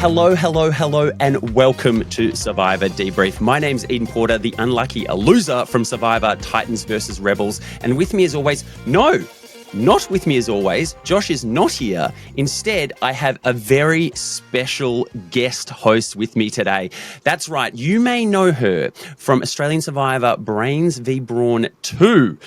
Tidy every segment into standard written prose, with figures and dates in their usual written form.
Hello, hello, hello, and welcome to Survivor Debrief. My name's Eden Porter, the unlucky loser from Survivor Titans versus Rebels. And with me as always, not with me as always, Josh is not here. Instead, I have a very special guest host with me today. That's right, you may know her from Australian Survivor Brains v Brawn 2,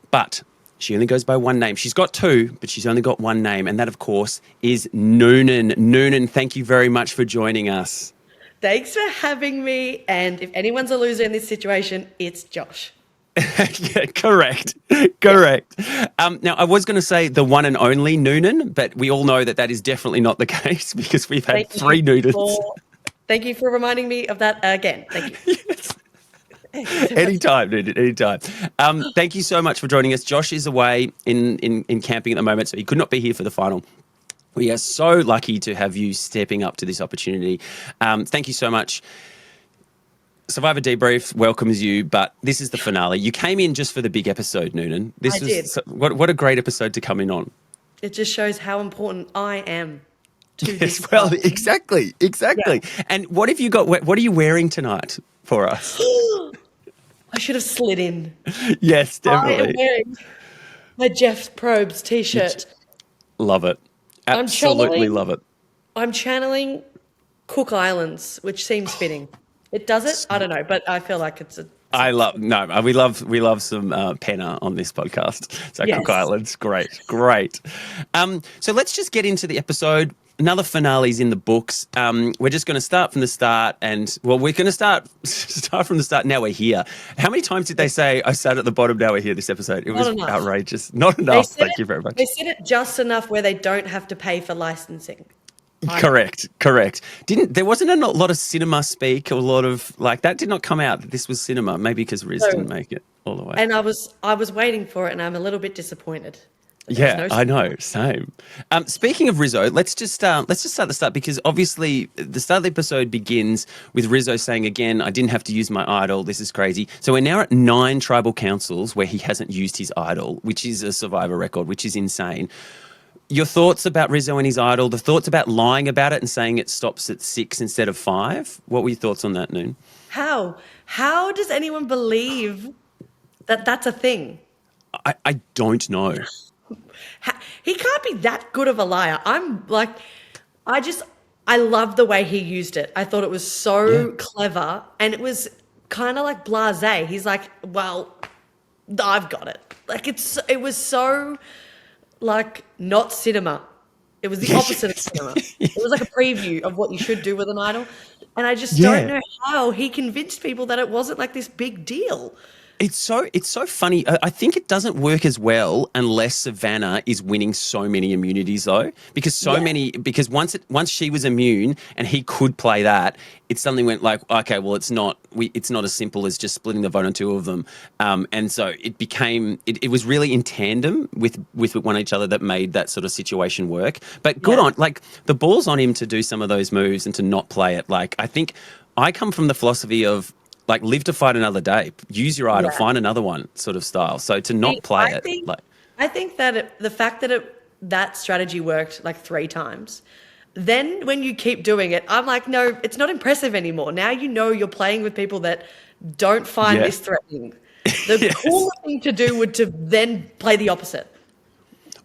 but she only goes by one name. She's got two, but she's only got one name, and that, of course, is Noonan. Noonan, thank you very much for joining us. Thanks for having me, and if anyone's a loser in this situation, it's Josh. Yeah, correct. Now, I was going to say the one and only Noonan, but we all know that that is definitely not the case because we've had three Noonans. Thank you for reminding me of that again. Thank you. Yes. Anytime, Noonan, anytime. Thank you so much for joining us. Josh is away in camping at the moment, so he could not be here for the final. We are so lucky to have you stepping up to this opportunity. Thank you so much. Survivor Debrief welcomes you, but this is the finale. You came in just for the big episode, Noonan. I did. What a great episode to come in on. It just shows how important I am to yes, this. Well, exactly. Yeah. And what have you got? What are you wearing tonight for us? I should have slid in. Yes, definitely. I am wearing my Jeff Probst t-shirt. Love it. Absolutely love it. I'm channeling Cook Islands, which seems fitting. It does it? I don't know, but I feel like it's a... we love some penna on this podcast. So yes. Cook Islands, great. So let's just get into the episode. Another finale's in the books. We're just going to start from the start, and we're going to start from the start. Now we're here. How many times did they say I sat at the bottom? Now we're here. This episode, it was outrageous. Not enough. Thank you very much. They said it just enough where they don't have to pay for licensing. Correct. There wasn't a lot of cinema speak, or a lot of that did not come out that this was cinema. Maybe because Riz didn't make it all the way. And I was waiting for it, and I'm a little bit disappointed. Yeah, I know. Same. Speaking of Rizzo, let's just start the start, because obviously the start of the episode begins with Rizzo saying again, "I didn't have to use my idol. This is crazy." So we're now at 9 tribal councils where he hasn't used his idol, which is a Survivor record, which is insane. Your thoughts about Rizzo and his idol? The thoughts about lying about it and saying it stops at 6 instead of 5? What were your thoughts on that, Noon? How does anyone believe that that's a thing? I don't know. He can't be that good of a liar. I love the way he used it. I thought it was so clever, and it was kind of like blasé. He's like, well, I've got it. It was so not cinema. It was the opposite of cinema. It was like a preview of what you should do with an idol. And I just don't know how he convinced people that it wasn't like this big deal. It's so funny. I think it doesn't work as well unless Savannah is winning so many immunities, though, because once she was immune and he could play that, it suddenly went okay, well, it's not as simple as just splitting the vote on 2 of them, and so it became it was really in tandem with one each other that made that sort of situation work. But good on the ball's on him to do some of those moves and to not play it. I think I come from the philosophy of, live to fight another day. Use your idol, find another one, sort of style. So to not play I think that the fact that that strategy worked 3 times, then when you keep doing it, I'm like, no, it's not impressive anymore. Now you're playing with people that don't find this threatening. The cooler thing to do would to then play the opposite.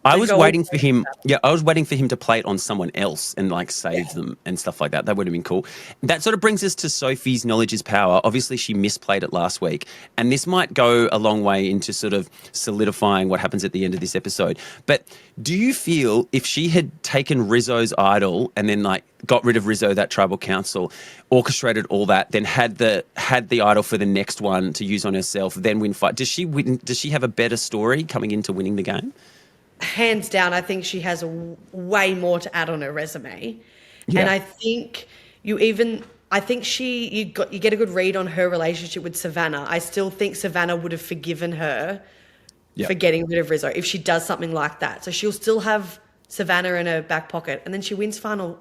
I was waiting for him to play it on someone else and save them and stuff like that. That would have been cool. That sort of brings us to Sophie's knowledge is power. Obviously, she misplayed it last week, and this might go a long way into sort of solidifying what happens at the end of this episode. But do you feel if she had taken Rizzo's idol and then got rid of Rizzo, that tribal council, orchestrated all that, then had the idol for the next one to use on herself, then win fight, does she have a better story coming into winning the game? Hands down, I think she has way more to add on her resume. Yeah. And I think you get a good read on her relationship with Savannah. I still think Savannah would have forgiven her for getting rid of Rizzo if she does something like that. So she'll still have Savannah in her back pocket, and then she wins final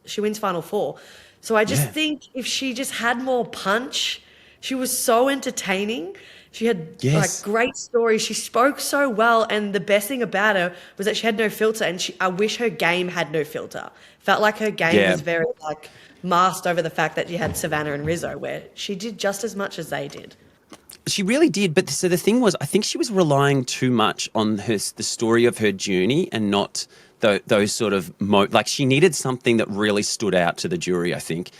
4. So I just think if she just had more punch, she was so entertaining. She had Yes. great stories. She spoke so well, and the best thing about her was that she had no filter. And I wish her game had no filter. Felt like her game Yeah. was very masked over the fact that you had Savannah and Rizzo, where she did just as much as they did. She really did, but so the thing was, I think she was relying too much on the story of her journey and not those sort of she needed something that really stood out to the jury. I think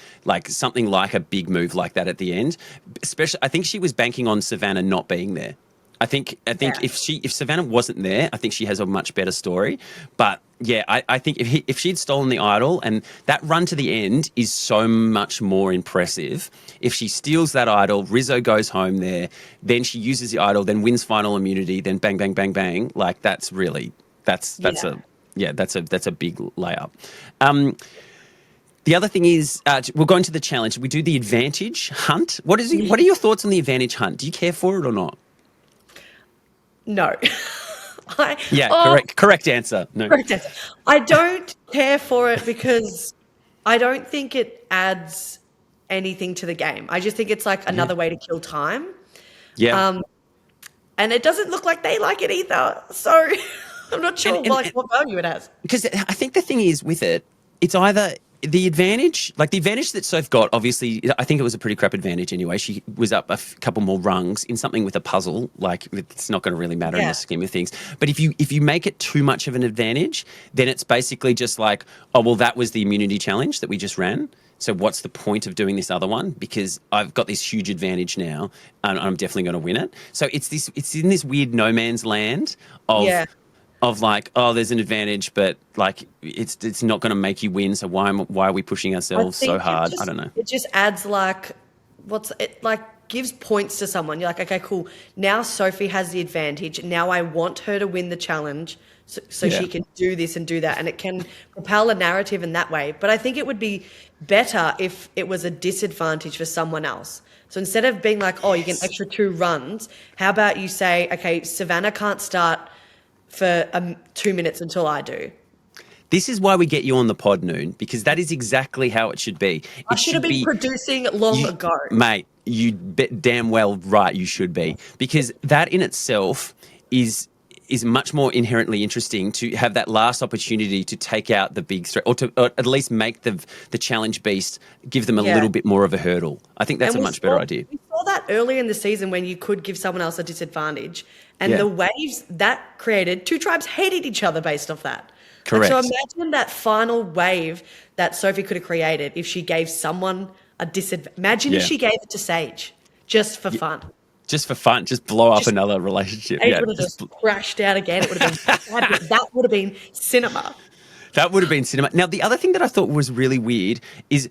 something like a big move like that at the end. Especially, I think she was banking on Savannah not being there. I think Yeah. if Savannah wasn't there, I think she has a much better story. But yeah, I think if she'd stolen the idol, and that run to the end is so much more impressive. If she steals that idol, Rizzo goes home there, then she uses the idol, then wins final immunity, then bang bang bang bang. That's a big layup. The other thing is, we'll go into the challenge. We do the advantage hunt. What are your thoughts on the advantage hunt? Do you care for it or not? No. Correct answer. No. Correct answer. I don't care for it because I don't think it adds anything to the game. I just think it's another way to kill time. Yeah. And it doesn't look like they like it either. So I'm not sure what value it has. Because I think the thing is with it, it's either the advantage that Soph got, obviously, I think it was a pretty crap advantage anyway. She was up a couple more rungs in something with a puzzle. It's not going to really matter in the scheme of things. But if you make it too much of an advantage, then it's basically just that was the immunity challenge that we just ran. So what's the point of doing this other one? Because I've got this huge advantage now, and I'm definitely going to win it. So it's in this weird no man's land of there's an advantage, but it's not going to make you win. So why are we pushing ourselves so hard? I don't know. It just adds gives points to someone. You're like, okay, cool. Now Sophie has the advantage. Now I want her to win the challenge so she can do this and do that, and it can propel a narrative in that way. But I think it would be better if it was a disadvantage for someone else. So instead of being you get an extra 2 runs, how about you say, okay, Savannah can't start for 2 minutes until I do. This is why we get you on the pod, Noon, because that is exactly how it should be. I should have been producing long ago. Mate, you damn well right you should be. Because that in itself is much more inherently interesting, to have that last opportunity to take out the big threat, or at least make the challenge beast, give them a little bit more of a hurdle. I think that's a much better idea. We saw that earlier in the season when you could give someone else a disadvantage. And the waves that created, 2 tribes hated each other based off that. Correct. So imagine that final wave that Sophie could have created if she gave someone a disadvantage. Imagine if she gave it to Sage just for fun. Just for fun, just blow up another relationship. It would have just crashed out again. It would have been that would have been cinema. That would have been cinema. Now, the other thing that I thought was really weird is,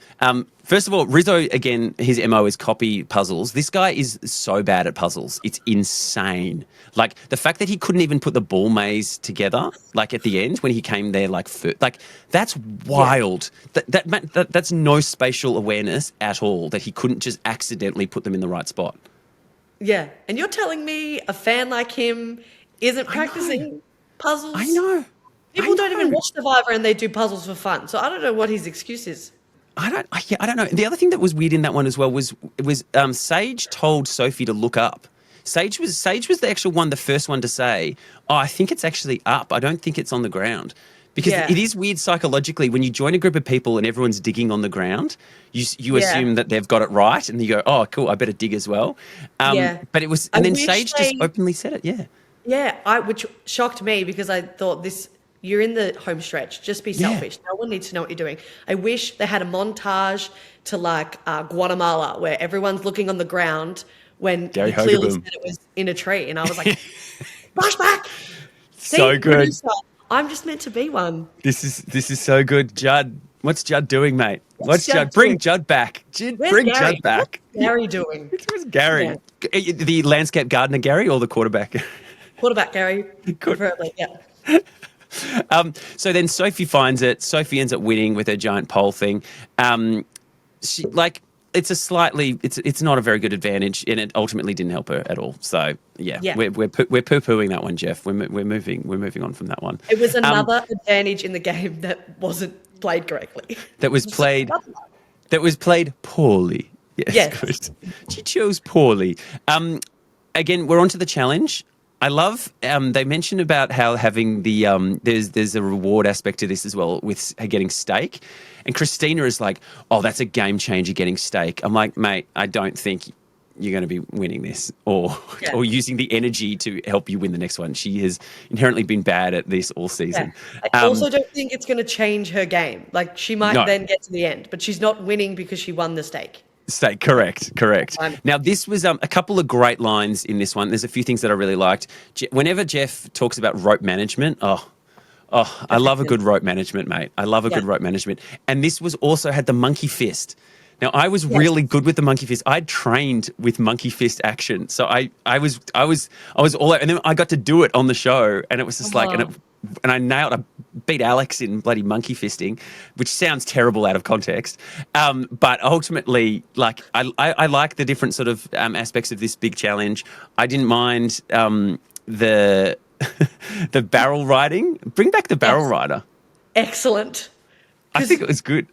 first of all, Rizzo, again, his MO is copy puzzles. This guy is so bad at puzzles. It's insane. The fact that he couldn't even put the ball maze together, at the end when he came there, that's wild. Yeah. That's no spatial awareness at all, that he couldn't just accidentally put them in the right spot. Yeah. And you're telling me a fan like him isn't practicing puzzles? I know. People don't even watch Survivor and they do puzzles for fun. So I don't know what his excuse is. I don't know. The other thing that was weird in that one as well was Sage told Sophie to look up. Sage was the actual one, the first one to say, I think it's actually up. I don't think it's on the ground. Because it is weird psychologically when you join a group of people and everyone's digging on the ground, you assume that they've got it right, and you go, oh, cool, I better dig as well. But it was, and then Sage just openly said it. Yeah. Yeah, which shocked me because I thought you're in the home stretch. Just be selfish. No one needs to know what you're doing. I wish they had a montage to Guatemala where everyone's looking on the ground when he clearly said it was in a tree. And I was like, flashback. So good. Producer, I'm just meant to be one. This is so good. Judd, what's Judd doing, mate? What's Judd? Bring Judd back. Bring Judd back. What's Gary doing? Where's Gary? Yeah. The landscape gardener Gary or the quarterback? Quarterback Gary, preferably, yeah. So then Sophie finds it. Sophie ends up winning with her giant pole thing. It's not a very good advantage, and it ultimately didn't help her at all. So we're poo-pooing that one, Jeff. We're moving on from that one. It was another advantage in the game that wasn't played correctly. That was played poorly. Yes. Good. She chose poorly. again, we're on to the challenge. I love, they mentioned about how having the, there's a reward aspect to this as well with getting steak. And Christina is like, oh, that's a game changer getting steak. I'm like, mate, I don't think you're going to be winning this or using the energy to help you win the next one. She has inherently been bad at this all season. Yeah. I also don't think it's going to change her game. Like she might then get to the end, but she's not winning because she won the steak. Steak, correct. Now, this was a couple of great lines in this one. There's a few things that I really liked. Whenever Jeff talks about rope management, I love a good rope management, mate. I love a good rope management. And this was also had the monkey fist. Now, I was really good with the monkey fist. I'd trained with monkey fist action. So I was all out. And then I got to do it on the show. And it was just like, and I beat Alex in bloody monkey fisting, which sounds terrible out of context. But ultimately, like, I like the different sort of aspects of this big challenge. I didn't mind the the barrel riding. Bring back the barrel rider. Excellent. I think it was good.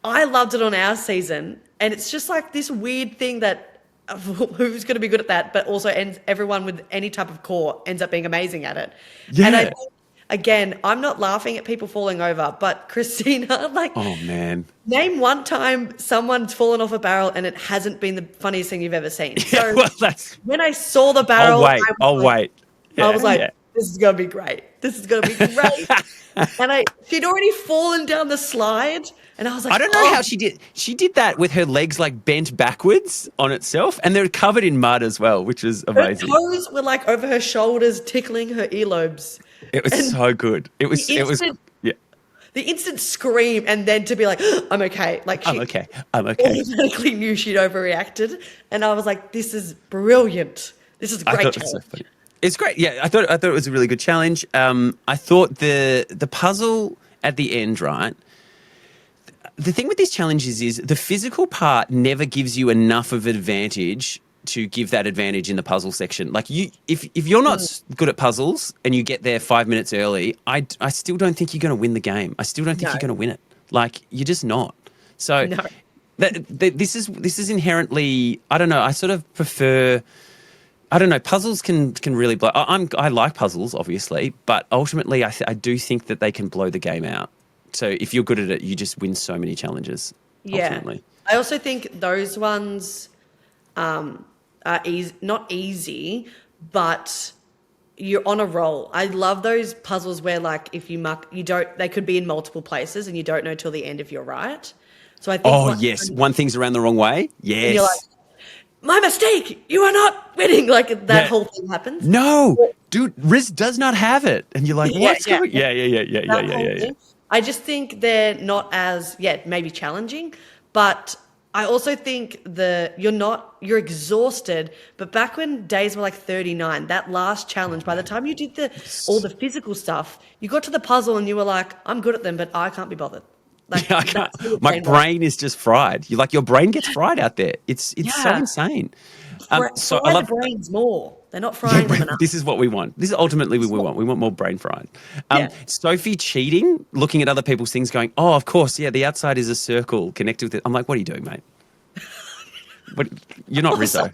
I loved it on our season, and it's just like this weird thing that who's going to be good at that, but also everyone with any type of core ends up being amazing at it. Yeah. And I think, again, I'm not laughing at people falling over, but Christina, like, oh man, name one time someone's fallen off a barrel and it hasn't been the funniest thing you've ever seen. Yeah, so when I saw the barrel, I'll wait. Yeah, I was like, this is going to be great. This is going to be great. And she'd already fallen down the slide. And I was like, I don't know how she did. She did that with her legs like bent backwards on itself, and they're covered in mud as well, which was amazing. Her toes were like over her shoulders, tickling her earlobes. It was so good. It was The instant scream, and then to be like, I'm okay. Like I'm okay. Automatically knew she'd overreacted, and I was like, this is brilliant. This is a great challenge. So funny. It's great. Yeah, I thought it was a really good challenge. I thought the puzzle at the end, right? The thing with these challenges is the physical part never gives you enough of an advantage to give that advantage in the puzzle section. Like if you're not good at puzzles and you get there 5 minutes early, I still don't think you're going to win the game. I still don't think you're going to win it. Like you're just not. So this is inherently, I don't know. I sort of prefer. I don't know. Puzzles can really blow. I like puzzles, obviously, but ultimately, I do think that they can blow the game out. So if you're good at it, you just win so many challenges. Ultimately. I also think those ones are not easy, but you're on a roll. I love those puzzles where, like, if you muck, they could be in multiple places, and you don't know till the end if you're right. So I think. One thing's around the wrong way. Yes. And you're like, my mistake. You are not winning. Like that whole thing happens. No, dude, Riz does not have it, and you're like, what's going? Yeah. I just think they're not as maybe challenging, but I also think you're exhausted. But back when days were like 39, that last challenge, by the time you did all the physical stuff, you got to the puzzle and you were like, I'm good at them, but I can't be bothered. Like, I can't. My brain is just fried. Your brain gets fried out there. It's so insane. So I love the brains more. They're not frying them enough. This is what we want. This is ultimately what we want. We want more brain frying. Sophie cheating, looking at other people's things, going, "Oh, of course, the outside is a circle connected with it." I'm like, "What are you doing, mate? You're not Rizzo."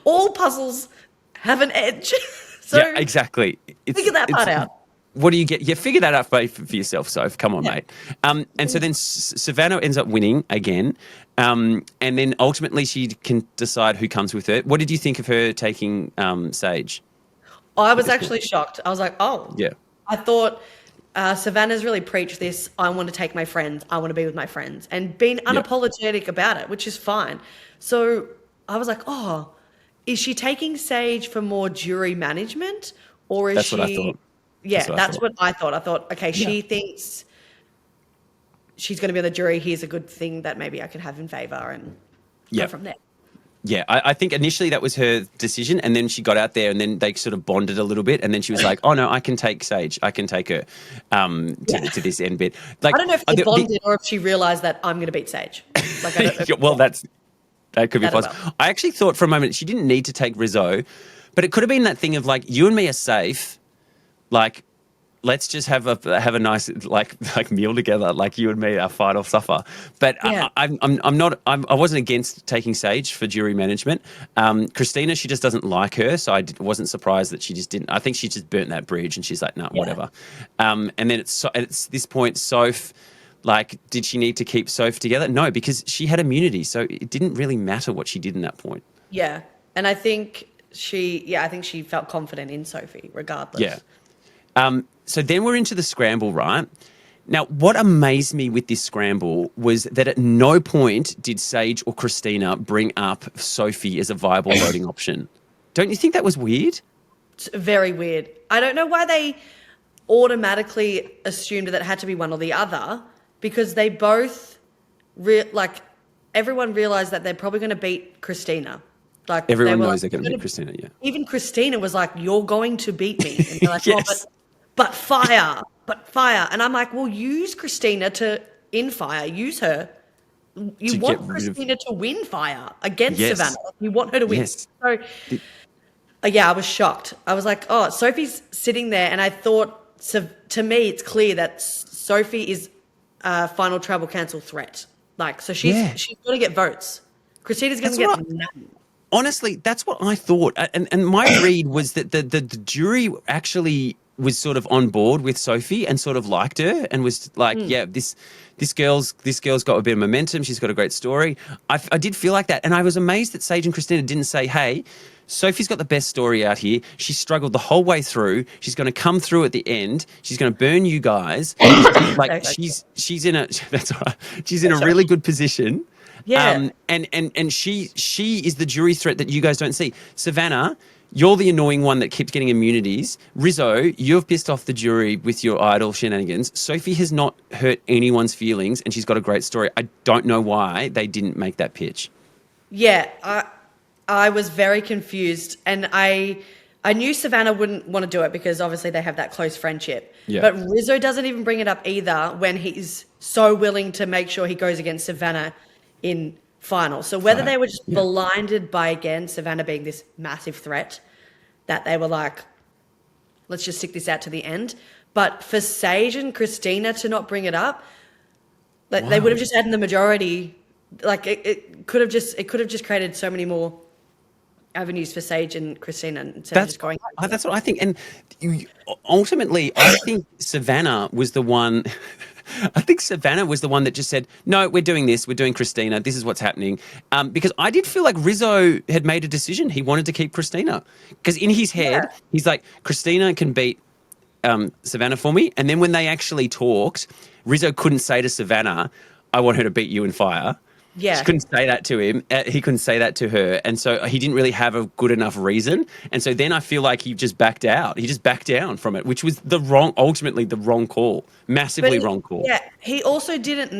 All puzzles have an edge. So exactly. Figure that part out. What do you get? Figure that out for yourself, Soph. Come on, mate. And so then Savannah ends up winning again. And then ultimately she can decide who comes with her. What did you think of her taking Sage? I was actually shocked. I was like, oh. Yeah. I thought Savannah's really preached this, I want to take my friends, I want to be with my friends, and been unapologetic about it, which is fine. So I was like, oh, is she taking Sage for more jury management? Or is That's what I thought. Yeah, that's what I thought. I thought, okay, she thinks she's going to be on the jury. Here's a good thing that maybe I could have in favour and go from there. Yeah, I think initially that was her decision, and then she got out there and then they sort of bonded a little bit, and then she was like, oh, no, I can take Sage. I can take her to this end bit. Like, I don't know if they bonded or if she realised that I'm going to beat Sage. Like, I don't know well, that could be possible. Well. I actually thought for a moment she didn't need to take Rizzo, but it could have been that thing of like, you and me are safe. Like let's just have a nice like meal together, like you and me, our final supper. But Yeah. I wasn't against taking Sage for jury management. Christina, she just doesn't like her, so I wasn't surprised that she just didn't. I think she just burnt that bridge, and she's like, no, whatever. And then it's this point, Soph. Like, did she need to keep Soph together? No, because she had immunity, so it didn't really matter what she did in that point. Yeah. And I think I think she felt confident in Sophie regardless. Yeah. So then we're into the scramble, right? Now, what amazed me with this scramble was that at no point did Sage or Christina bring up Sophie as a viable voting option. Don't you think that was weird? It's very weird. I don't know why they automatically assumed that it had to be one or the other, because they both, everyone realised that they're probably going to beat Christina. Like everyone knows they're going to beat Christina, yeah. Even Christina was like, you're going to beat me. And they're like, yes. but fire. And I'm like, well, use Christina in fire. Use her. You want Christina to win fire against Savannah. You want her to win. Yes. So, I was shocked. I was like, oh, Sophie's sitting there. And I thought, to me, it's clear that Sophie is a final travel cancel threat. Like, so she's going to get votes. Christina's going to get none. Honestly, that's what I thought. And my read was that the jury actually was sort of on board with Sophie and sort of liked her and was like, this girl's got a bit of momentum. She's got a great story. I did feel like that. And I was amazed that Sage and Christina didn't say, hey, Sophie's got the best story out here. She struggled the whole way through. She's going to come through at the end. She's going to burn you guys. Like she's in a that's all right. She's in a really good position. Yeah. And she is the jury threat that you guys don't see. Savannah, you're the annoying one that keeps getting immunities. Rizzo, you've pissed off the jury with your idol shenanigans. Sophie has not hurt anyone's feelings, and she's got a great story. I don't know why they didn't make that pitch. Yeah, I was very confused, and I knew Savannah wouldn't want to do it because obviously they have that close friendship. Yeah. But Rizzo doesn't even bring it up either when he's so willing to make sure he goes against Savannah in final. So whether they were just blinded by, again, Savannah being this massive threat, that they were like, let's just stick this out to the end. But for Sage and Christina to not bring it up, they would have just had in the majority. Like it could have just created so many more avenues for Sage and Christina instead of just going. That's what I think. And ultimately, I think Savannah was the one. I think Savannah was the one that just said, no, we're doing this. We're doing Christina. This is what's happening. Because I did feel like Rizzo had made a decision. He wanted to keep Christina. Because in his head, he's like, Christina can beat Savannah for me. And then when they actually talked, Rizzo couldn't say to Savannah, I want her to beat you in fire. Yeah. She couldn't say that to him. He couldn't say that to her. And so he didn't really have a good enough reason. And so then I feel like he just backed out. He just backed down from it, which was ultimately the wrong call. Massively wrong call. Yeah. He also didn't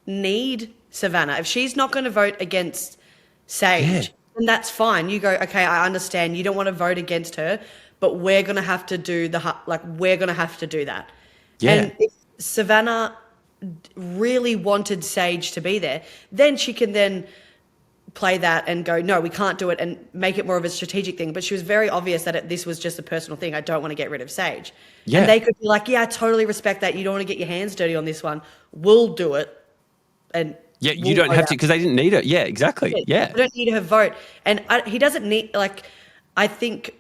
need Savannah. If she's not going to vote against Sage, then that's fine. You go, okay, I understand. You don't want to vote against her, but we're going to have to do we're going to have to do that. Yeah. And if Savannah really wanted Sage to be there, then she can then play that and go, no, we can't do it, and make it more of a strategic thing. But she was very obvious that this was just a personal thing. I don't want to get rid of Sage. Yeah. And they could be like, yeah, I totally respect that. You don't want to get your hands dirty on this one. We'll do it. And yeah, you don't have to, because they didn't need it. Yeah, exactly. Yeah. They don't need her vote. And he doesn't need, I think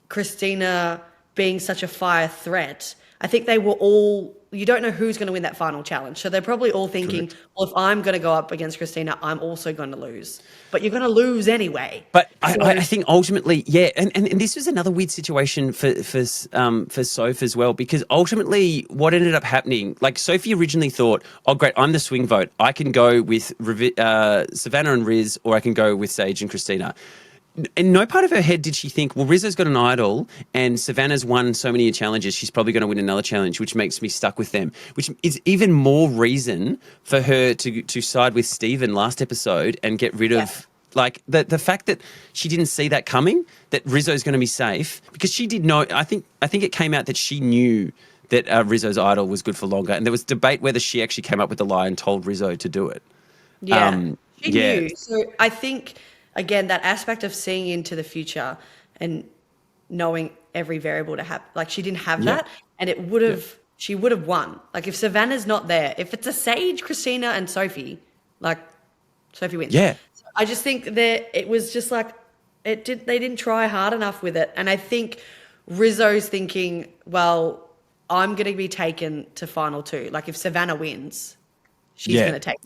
Christina being such a fire threat, I think they were all, you don't know who's going to win that final challenge. So they're probably all thinking, well, if I'm going to go up against Christina, I'm also going to lose. But you're going to lose anyway. But I think ultimately, and this was another weird situation for Soph as well, because ultimately what ended up happening, like Sophie originally thought, oh great, I'm the swing vote. I can go with Savannah and Riz, or I can go with Sage and Christina. In no part of her head did she think, well, Rizzo's got an idol and Savannah's won so many challenges, she's probably going to win another challenge, which makes me stuck with them, which is even more reason for her to side with Steven last episode and get rid of, like, the fact that she didn't see that coming, that Rizzo's going to be safe, because she did know, I think it came out that she knew that Rizzo's idol was good for longer, and there was debate whether she actually came up with the lie and told Rizzo to do it. Yeah, she knew. So I think, again, that aspect of seeing into the future and knowing every variable to have. Like she didn't have Yeah. that, and it would have. She would have won. Like if Savannah's not there, if it's a Sage, Christina, and Sophie, like Sophie wins. Yeah. So I just think that it was just like they didn't try hard enough with it, and I think Rizzo's thinking, well, I'm going to be taken to final two. Like if Savannah wins, she's going to take.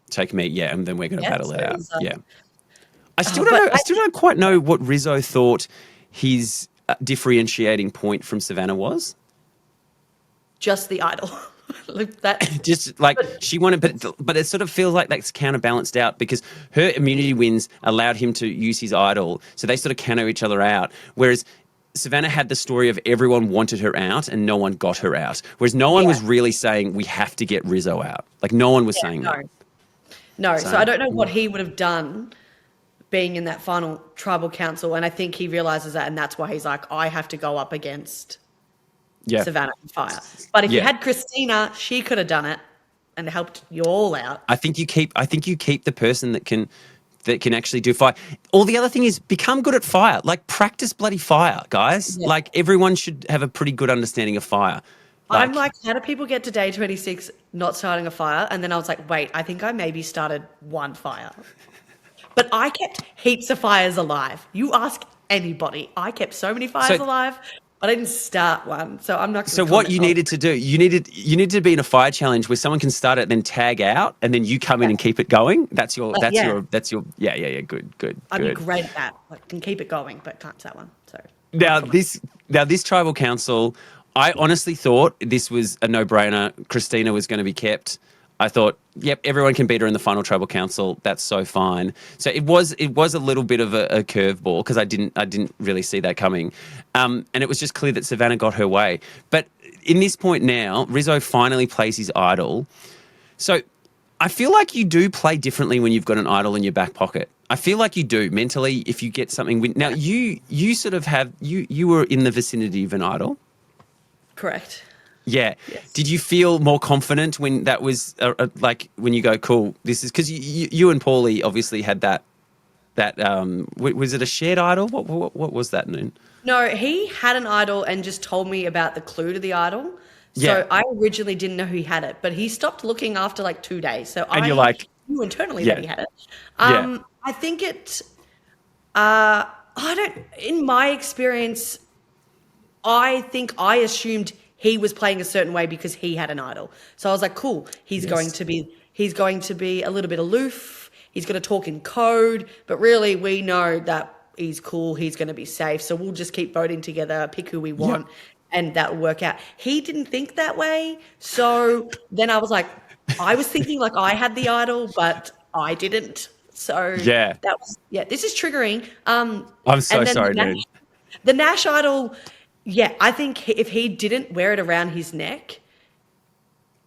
Take me. Yeah, and then we're going to battle so it out. was, Yeah. I still don't know. I still don't quite know what Rizzo thought his differentiating point from Savannah was. Just the idol. Like that. Just like she wanted, but it sort of feels like that's counterbalanced out because her immunity wins allowed him to use his idol, so they sort of counter each other out. Whereas Savannah had the story of everyone wanted her out and no one got her out. Whereas no one was really saying we have to get Rizzo out. Like no one was saying that. No, so I don't know what he would have done being in that final tribal council, and I think he realizes that, and that's why he's like, I have to go up against Savannah and Fire. But if you had Christina, she could have done it and helped you all out. I think you keep the person that can actually do fire. All the other thing is become good at fire. Like practice bloody fire, guys. Yeah. Like everyone should have a pretty good understanding of fire. I'm like, how do people get to day 26 not starting a fire? And then I was like, wait, I think I maybe started one fire. But I kept heaps of fires alive. You ask anybody. I kept so many fires alive, but I didn't start one. So I'm not going to So what you needed to do, you needed to be in a fire challenge where someone can start it, then tag out, and then you come in and keep it going. That's your good. I'd be great at that. I can keep it going, but can't start one. So now this tribal council, I honestly thought this was a no-brainer. Christina was going to be kept. I thought, yep, everyone can beat her in the final tribal council. That's so fine. So it was a little bit of a curveball because I didn't really see that coming, and it was just clear that Savannah got her way. But in this point now, Rizzo finally plays his idol. So I feel like you do play differently when you've got an idol in your back pocket. I feel like you do mentally if you get something. Now you sort of have you were in the vicinity of an idol. Correct. Yeah. Yes. Did you feel more confident when that was like when you go, cool, this is because you and Paulie obviously had that was it a shared idol? What was that, Noon? No, he had an idol and just told me about the clue to the idol. So Yeah. I originally didn't know he had it, but he stopped looking after like 2 days. So And you're like, knew internally that he had it. I think in my experience, I think I assumed he was playing a certain way because he had an idol. So I was like, cool, he's going to be a little bit aloof. He's going to talk in code, but really we know that he's cool. He's going to be safe. So we'll just keep voting together, pick who we want, and that will work out. He didn't think that way. So then I was like, I was thinking like I had the idol, but I didn't. So this is triggering. I'm so sorry, dude. The Nash idol, I think if he didn't wear it around his neck,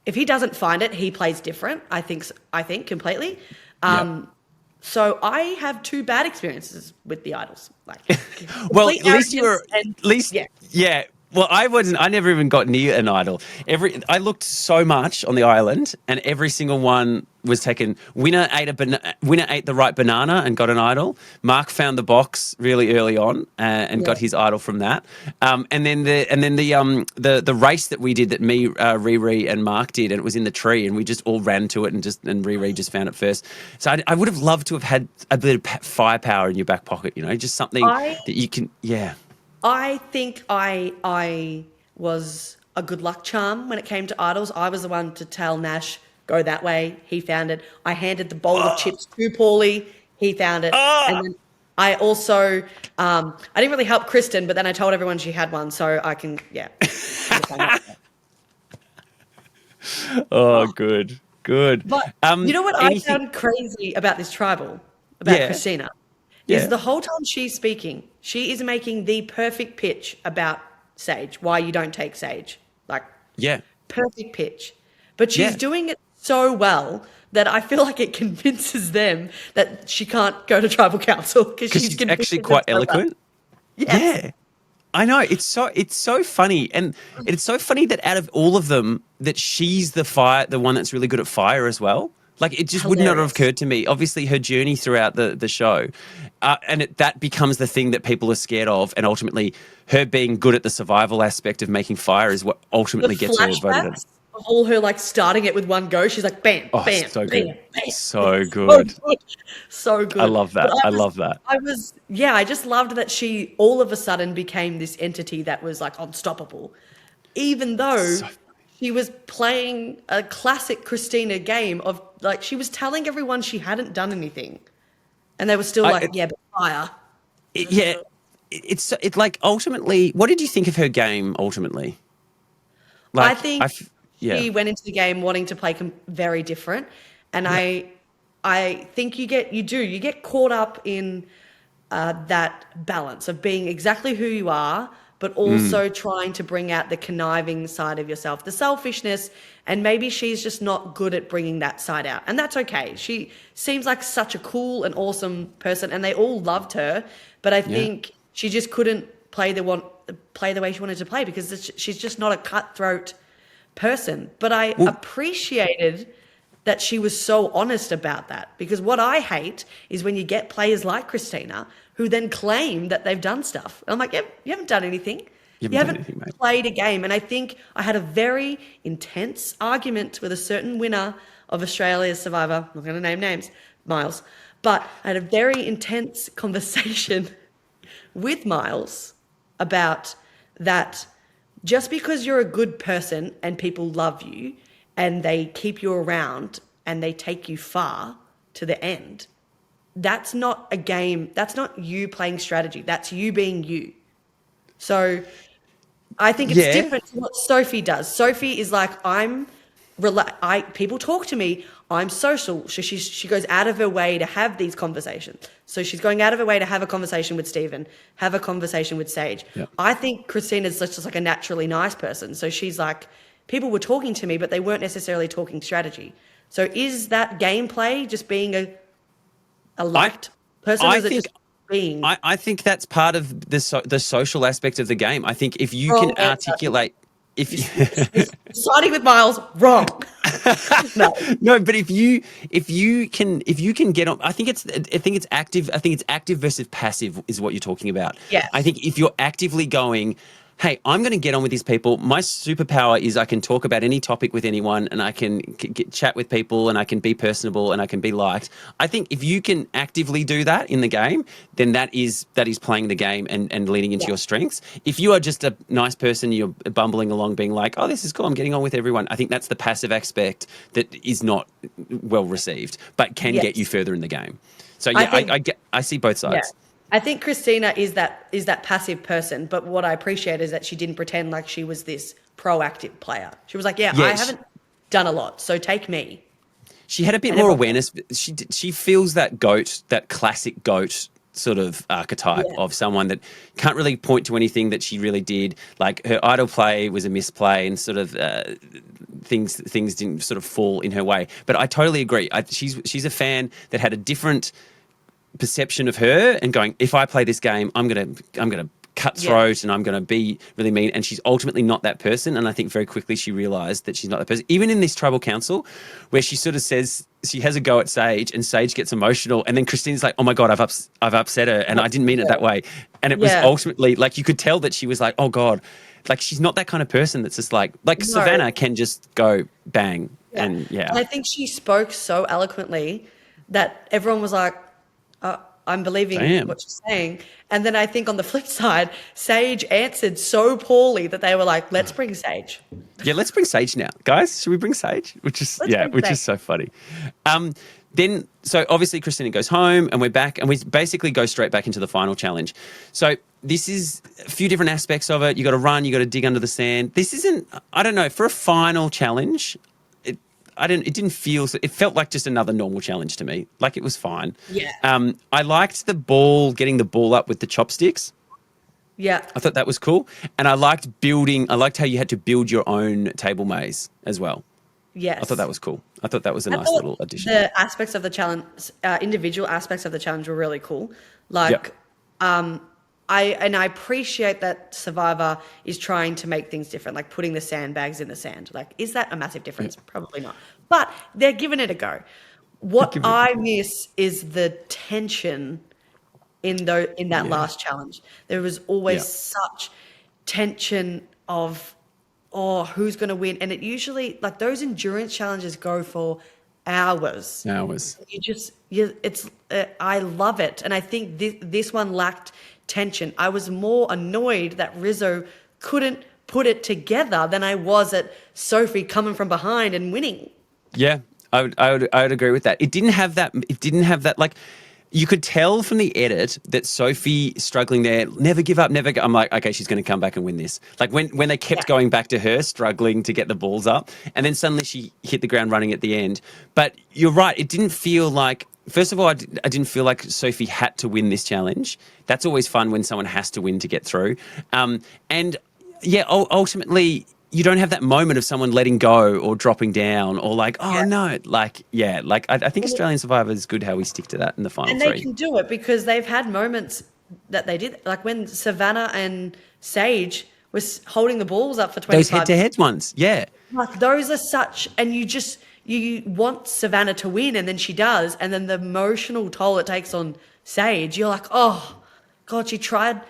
if he doesn't find it, he plays different. I think completely. So I have 2 bad experiences with the idols. Like, well, at least Well, I never even got near an idol. I looked so much on the island, and every single one was taken. Winner ate the right banana and got an idol. Mark found the box really early on and got his idol from that. And then the race that we did that me, Riri, and Mark did, and it was in the tree, and we just all ran to it, and Riri just found it first. So I would have loved to have had a bit of firepower in your back pocket, just something that you can, I think I was a good luck charm when it came to idols. I was the one to tell Nash, go that way. He found it. I handed the bowl of chips to Paulie. He found it. And then I also, I didn't really help Kristen, but then I told everyone she had one. So I can, Oh, good. But you know what I found crazy about this tribal, about Christina? Is the whole time she's speaking, she is making the perfect pitch about Sage, why you don't take Sage. Like, perfect pitch. But she's doing it so well that I feel like it convinces them that she can't go to tribal council because she's actually quite eloquent. Well. Yes. Yeah. I know. It's so funny. And it's so funny that out of all of them, that she's the one that's really good at fire as well. Like, it just would not have occurred to me. Obviously, her journey throughout the show, that becomes the thing that people are scared of, and ultimately, her being good at the survival aspect of making fire is what ultimately gets her voted on. Of all her like starting it with one go, she's like bam, Oh, bam, so bam, good, bam. so So good. good, so good. I love that. I love that. I just loved that she all of a sudden became this entity that was like unstoppable, even though So, she was playing a classic Christina game of like she was telling everyone she hadn't done anything, and they were still like, yeah, but fire. yeah, it's like ultimately. What did you think of her game ultimately? I Like, think yeah, she went into the game wanting to play very different, and yeah. I think you get caught up in that balance of being exactly who you are, but also trying to bring out the conniving side of yourself, the selfishness, and maybe she's just not good at bringing that side out, and that's okay. She seems like such a cool and awesome person, and they all loved her, but I Yeah. think she just couldn't play the way she wanted to play because she's just not a cutthroat person. But I Well, appreciated that she was so honest about that, because what I hate is when you get players like Christina who then claim that they've done stuff. And I'm like, you haven't done anything. you You haven't done haven't anything, mate. played a game. And I think I had a very intense argument with a certain winner of Australia's Survivor. I'm not going to name names, Miles. But I had a very intense conversation with Miles about that just because you're a good person and people love you and they keep you around and they take you far to the end, that's not a game. That's not you playing strategy. That's you being you. So I think it's Yeah. different to what Sophie does. Sophie is like, people talk to me. I'm social. So she goes out of her way to have these conversations. So she's going out of her way to have a conversation with Stephen, have a conversation with Sage. Yeah. I think Christina's just like a naturally nice person. So she's like, people were talking to me, but they weren't necessarily talking strategy. So is that gameplay just being a liked person, or I is it think just being I think that's part of the social aspect of the game. I think if you can wrong answer? articulate, if You're siding with Miles, wrong. No. no, but if you can get on, I think it's active. I think it's active versus passive is what you're talking about. I Yes. think if you're actively going, hey, I'm going to get on with these people. My superpower is I can talk about any topic with anyone, and I can chat with people, and I can be personable, and I can be liked. I think if you can actively do that in the game, then that is playing the game and leaning into Yeah. your strengths. If you are just a nice person, you're bumbling along, being like, oh, this is cool, I'm getting on with everyone. I think that's the passive aspect that is not well received, but can get you Yes. further in the game. So I yeah, think I see both yeah. sides. I think Christina is that passive person, but what I appreciate is that she didn't pretend like she was this proactive player. She was like, yeah, I Yes. haven't done a lot, so take me. She had a bit And more everyone, awareness. She feels that goat, that classic goat sort of archetype yeah. of someone that can't really point to anything that she really did. Like her idol play was a misplay, and sort of things didn't sort of fall in her way. But I totally agree. She's a fan that had a different perception of her and going, if I play this game, I'm gonna cut Yeah. throat and I'm gonna be really mean. And she's ultimately not that person. And I think very quickly she realized that she's not that person. Even in this tribal council, where she sort of says she has a go at Sage and Sage gets emotional, and then Christine's like, oh my god, I've upset her, and I didn't mean it that way. And it was Yeah. ultimately like you could tell that she was like, oh god, like she's not that kind of person that's just like No. Savannah can just go bang. Yeah. And yeah. And I think she spoke so eloquently that everyone was like, I'm believing Damn. what she's saying. And then I think on the flip side, Sage answered so poorly that they were like, let's bring Sage. Yeah, let's bring Sage now, guys. Should we bring Sage? Which is Let's bring which Sage. is so funny. Then so obviously Christina goes home, and we're back, and we basically go straight back into the final challenge. So this is a few different aspects of it. You got to run, you got to dig under the sand. This isn't, I don't know, for a final challenge. It didn't feel. It felt like just another normal challenge to me. Like it was fine. Yeah. I liked getting the ball up with the chopsticks. Yeah. I thought that was cool. And I liked how you had to build your own table maze as well. Yes. I thought that was cool. I thought that was a I nice thought little addition. the aspects of the challenge, individual aspects of the challenge were really cool. Like, Yep. I appreciate that Survivor is trying to make things different, like putting the sandbags in the sand. Like, is that a massive difference? Probably not. But they're giving it a go. What I miss is the tension in that last challenge. There was always such tension of, oh, who's going to win? And it usually, like, those endurance challenges go for hours. I love it. And I think this one lacked tension. I was more annoyed that Rizzo couldn't put it together than I was at Sophie coming from behind and winning. Yeah, I would agree with that. It didn't have that. Like, you could tell from the edit that Sophie struggling there, never give up, never go. I'm like, okay, she's going to come back and win this. Like when they kept going back to her, struggling to get the balls up, and then suddenly she hit the ground running at the end. But you're right, it didn't feel like. First of all, I didn't feel like Sophie had to win this challenge. That's always fun when someone has to win to get through. And yeah, ultimately, you don't have that moment of someone letting go or dropping down or like, oh no, I think Australian Survivor is good how we stick to that in the final and three. And they can do it because they've had moments that they did, like when Savannah and Sage was holding the balls up for 25. Those head-to-head ones, yeah. Like those are such, and you want Savannah to win, and then she does, and then the emotional toll it takes on Sage, you're like, oh God, she tried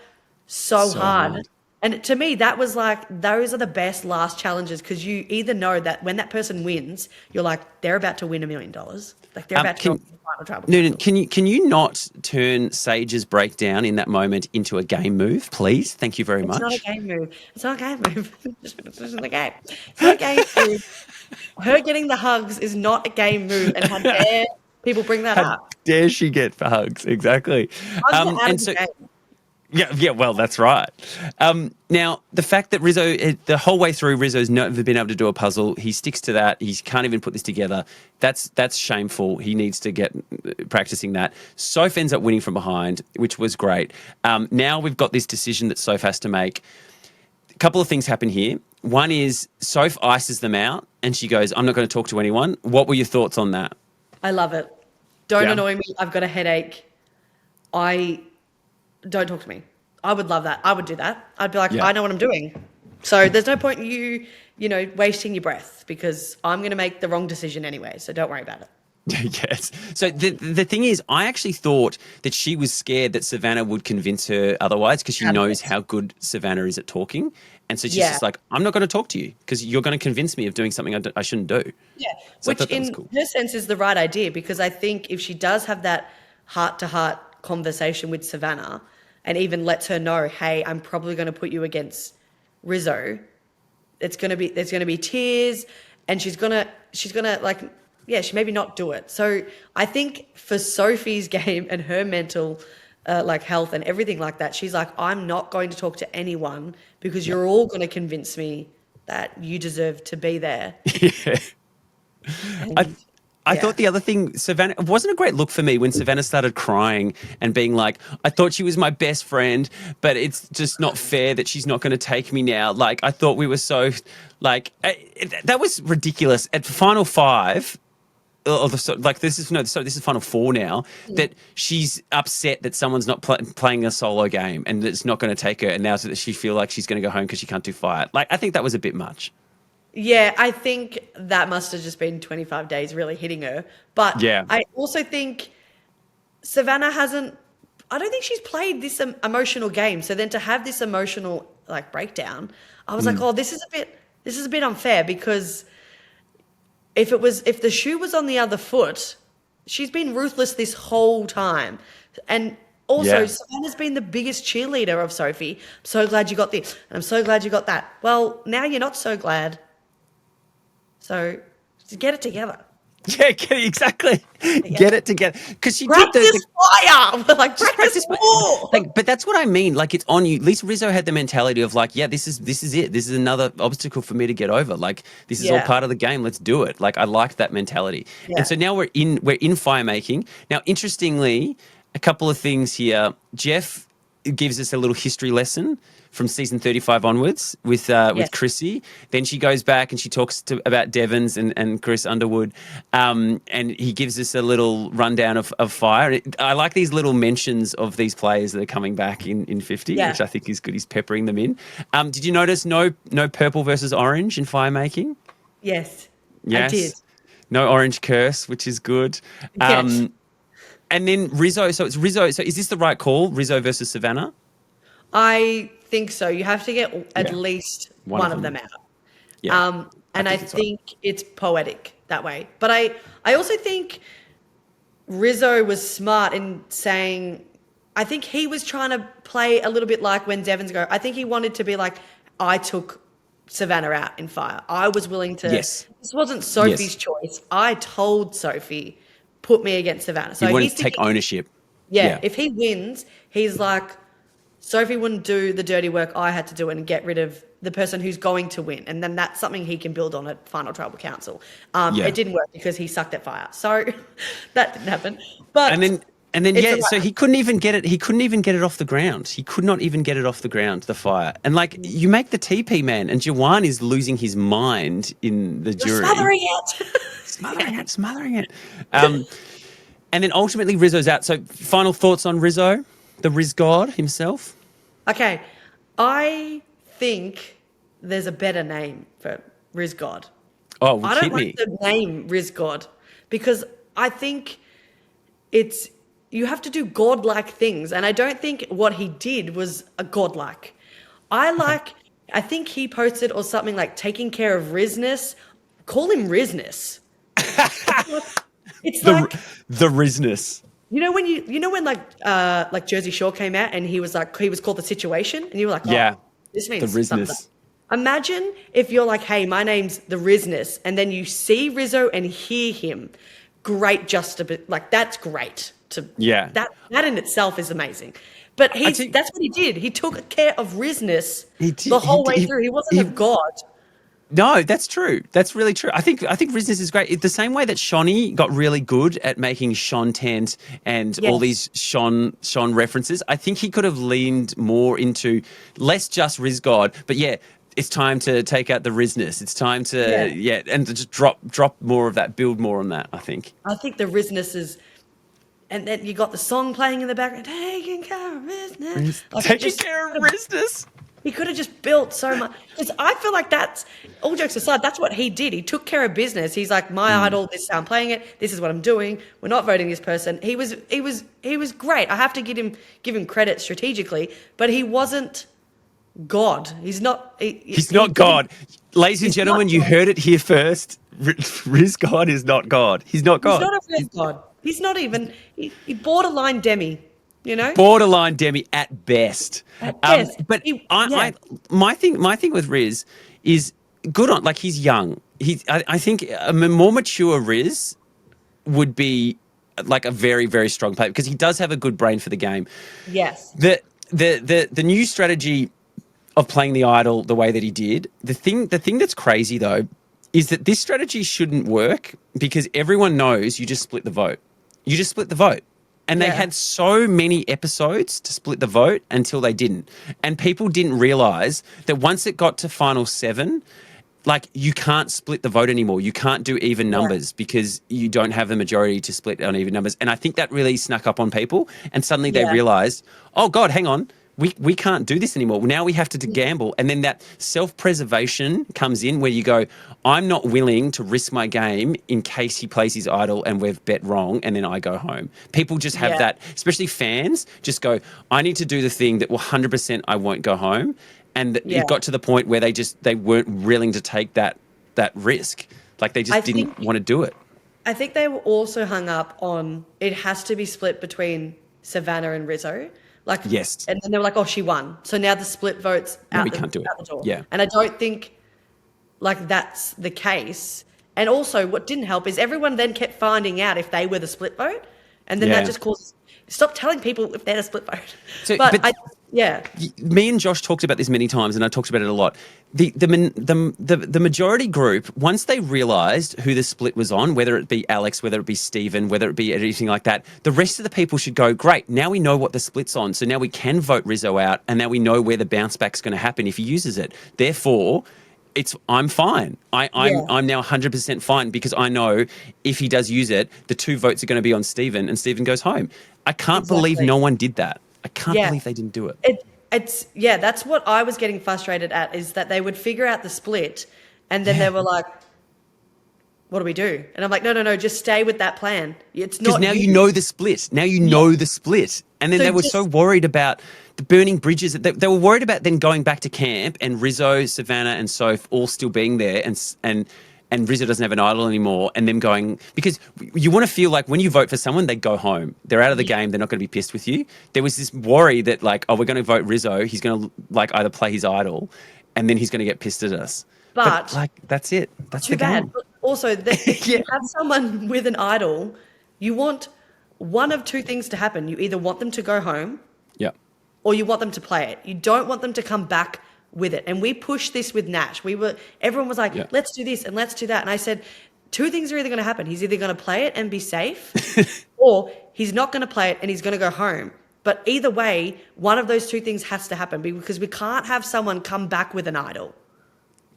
so hard. And to me, that was like, those are the best last challenges because you either know that when that person wins, you're like, they're about to win $1 million. Like they're about to go to the final tribal. Noonan, can you not turn Sage's breakdown in that moment into a game move, please? Thank you very much. It's not a game move. It's not a game move. It's not a game. It's not a game move. Her getting the hugs is not a game move. And how dare people bring that up? How dare she get for hugs? Exactly. Hugs are out of the game. Yeah, well, that's right. Now, the fact that Rizzo, the whole way through, Rizzo's never been able to do a puzzle. He sticks to that. He can't even put this together. That's shameful. He needs to get practicing that. Soph ends up winning from behind, which was great. Now we've got this decision that Soph has to make. A couple of things happen here. One is Soph ices them out, and she goes, I'm not going to talk to anyone. What were your thoughts on that? I love it. Don't annoy me. I've got a headache. Don't talk to me. I would love that. I would do that. I'd be like, I know what I'm doing. So there's no point in you wasting your breath because I'm going to make the wrong decision anyway. So don't worry about it. Yes. So the thing is, I actually thought that she was scared that Savannah would convince her otherwise because she knows how good Savannah is at talking. And so she's just like, I'm not going to talk to you because you're going to convince me of doing something I shouldn't do. Yeah, so which in her sense is the right idea because I think if she does have that heart-to-heart conversation with Savannah and even lets her know, hey, I'm probably going to put you against Rizzo, there's going to be tears and she's going to like, she maybe not do it. So I think for Sophie's game and her mental health and everything like that, she's like, I'm not going to talk to anyone because you're all going to convince me that you deserve to be there. Yeah. I thought the other thing, Savannah, it wasn't a great look for me when Savannah started crying and being like, I thought she was my best friend, but it's just not fair that she's not going to take me now. Like, I thought we were so, like, that was ridiculous. At final five, this is final four now, that she's upset that someone's not playing a solo game and it's not going to take her, and now that she feel like she's going to go home because she can't do fire. Like, I think that was a bit much. Yeah, I think that must have just been 25 days really hitting her. But I also think Savannah I don't think she's played this emotional game. So then to have this emotional breakdown, I was like, oh, this is a bit unfair because if the shoe was on the other foot, she's been ruthless this whole time. And also, Savannah's been the biggest cheerleader of Sophie. I'm so glad you got this, and I'm so glad you got that. Well, now you're not so glad. So just get it together. Yeah, exactly. Get it together. Because she practice did fire. Practice more. But that's what I mean. Like, it's on you. At least Rizzo had the mentality of this is it. This is another obstacle for me to get over. Like, this is all part of the game. Let's do it. Like, I liked that mentality. Yeah. And so now we're in fire making. Now, interestingly, a couple of things here. Jeff gives us a little history lesson from season 35 onwards with Chrissy. Then she goes back and she talks about Devons and Chris Underwood, and he gives us a little rundown of Fire. I like these little mentions of these players that are coming back in 50, which I think is good. He's peppering them in. Did you notice no purple versus orange in Fire making? Yes, Yes. I did. No orange curse, which is good. Yes. And then Rizzo. So it's Rizzo. So is this the right call? Rizzo versus Savannah? I think so. You have to get at least one of them out. Yeah. And I think it's poetic that way. But I also think Rizzo was smart in saying, I think he was trying to play a little bit like when Devon's go. I think he wanted to be like, I took Savannah out in Fire. I was willing to. Yes. This wasn't Sophie's choice. I told Sophie, put me against Savannah. So he wanted to take ownership. Yeah. If he wins, he's like, Sophie wouldn't do the dirty work. I had to do it and get rid of the person who's going to win. And then that's something he can build on at Final Tribal Council. It didn't work because he sucked at Fire. So that didn't happen. But And then so he couldn't even get it. He couldn't even get it off the ground. He could not even get it off the ground, the Fire. And like you make the TP man, and Jawan is losing his mind in the jury. Smothering it. Smothering it. And then ultimately Rizzo's out. So final thoughts on Rizzo, the Riz God himself? Okay. I think there's a better name for Riz God. Oh, well, I don't like the name Riz God because I think you have to do godlike things, and I don't think what he did was a godlike. I think he posted or something like taking care of Rizness. Call him Rizness. It's like the Rizness. You know when like Jersey Shore came out and he was called The Situation, and you were like, this means the Rizness. Something. Imagine if you're like, hey, my name's the Rizness, and then you see Rizzo and hear him. Great, that's great. That in itself is amazing. But that's what he did. He took care of Rizness the whole way through. He wasn't a god. No, that's true. That's really true. I think Rizness is great. The same way that Shawnee got really good at making Sean Tent and all these Sean references, I think he could have leaned more into less just Riz God, but it's time to take out the Rizness. It's time to and to just drop more of that, build more on that, I think. I think the Rizness is, and then you got the song playing in the background, taking care of Rizness. Taking care of Rizness. He could have just built so much. Because I feel like that's, all jokes aside, that's what he did. He took care of business. He's like, my idol, this is how I'm playing it. This is what I'm doing. We're not voting this person. He was great. I have to give him credit strategically, but he wasn't God. He's not. He's not God. Ladies and gentlemen, you heard it here first. Riz God is not God. He's not God. He's not a Riz God. He's not even. He borderline demi. You know, borderline demi at best. But my thing with Riz is good on. Like he's young. I think a more mature Riz would be like a very, very strong player because he does have a good brain for the game. Yes. The new strategy of playing the idol the way that he did. The thing that's crazy though is that this strategy shouldn't work because everyone knows you just split the vote. You just split the vote. And they had so many episodes to split the vote until they didn't. And people didn't realise that once it got to final 7, like you can't split the vote anymore. You can't do even numbers because you don't have the majority to split on even numbers. And I think that really snuck up on people. And suddenly they realised, oh God, hang on. We can't do this anymore. Now we have to gamble. And then that self-preservation comes in where you go, I'm not willing to risk my game in case he plays his idol and we've bet wrong and then I go home. People just have that, especially fans, just go, I need to do the thing that 100% I won't go home. And it got to the point where they weren't willing to take that risk. Like they just didn't want to do it. I think they were also hung up on it has to be split between Savannah and Rizzo. Like, yes. And then they were like, oh, she won. So now the split vote's out the door. Yeah. And I don't think, like, that's the case. And also what didn't help is everyone then kept finding out if they were the split vote. And then that just causes... Stop telling people if they're the split vote. So, Yeah. Me and Josh talked about this many times, and I talked about it a lot. The majority group, once they realised who the split was on, whether it be Alex, whether it be Stephen, whether it be anything like that, the rest of the people should go, great, now we know what the split's on, so now we can vote Rizzo out, and now we know where the bounce back's going to happen if he uses it. Therefore, I'm fine. I'm now 100% fine because I know if he does use it, the 2 votes are going to be on Stephen, and Stephen goes home. I can't believe no one did that. I can't believe they didn't do it. That's what I was getting frustrated at, is that they would figure out the split and then they were like, what do we do? And I'm like, no, just stay with that plan. It's not, because now you know the split. Now you know the split. And then they were so worried about the burning bridges. They were worried about then going back to camp and Rizzo, Savannah and Soph all still being there and Rizzo doesn't have an idol anymore, and them going, because you want to feel like when you vote for someone, they go home. They're out of the game. They're not going to be pissed with you. There was this worry that like, oh, we're going to vote Rizzo. He's going to like either play his idol and then he's going to get pissed at us. But like, that's it. That's the game. But also, if you have someone with an idol, you want one of 2 things to happen. You either want them to go home or you want them to play it. You don't want them to come back with it. And we pushed this with Nash. Everyone was like, let's do this and let's do that. And I said, 2 things are either going to happen. He's either going to play it and be safe or he's not going to play it and he's going to go home. But either way, one of those 2 things has to happen because we can't have someone come back with an idol.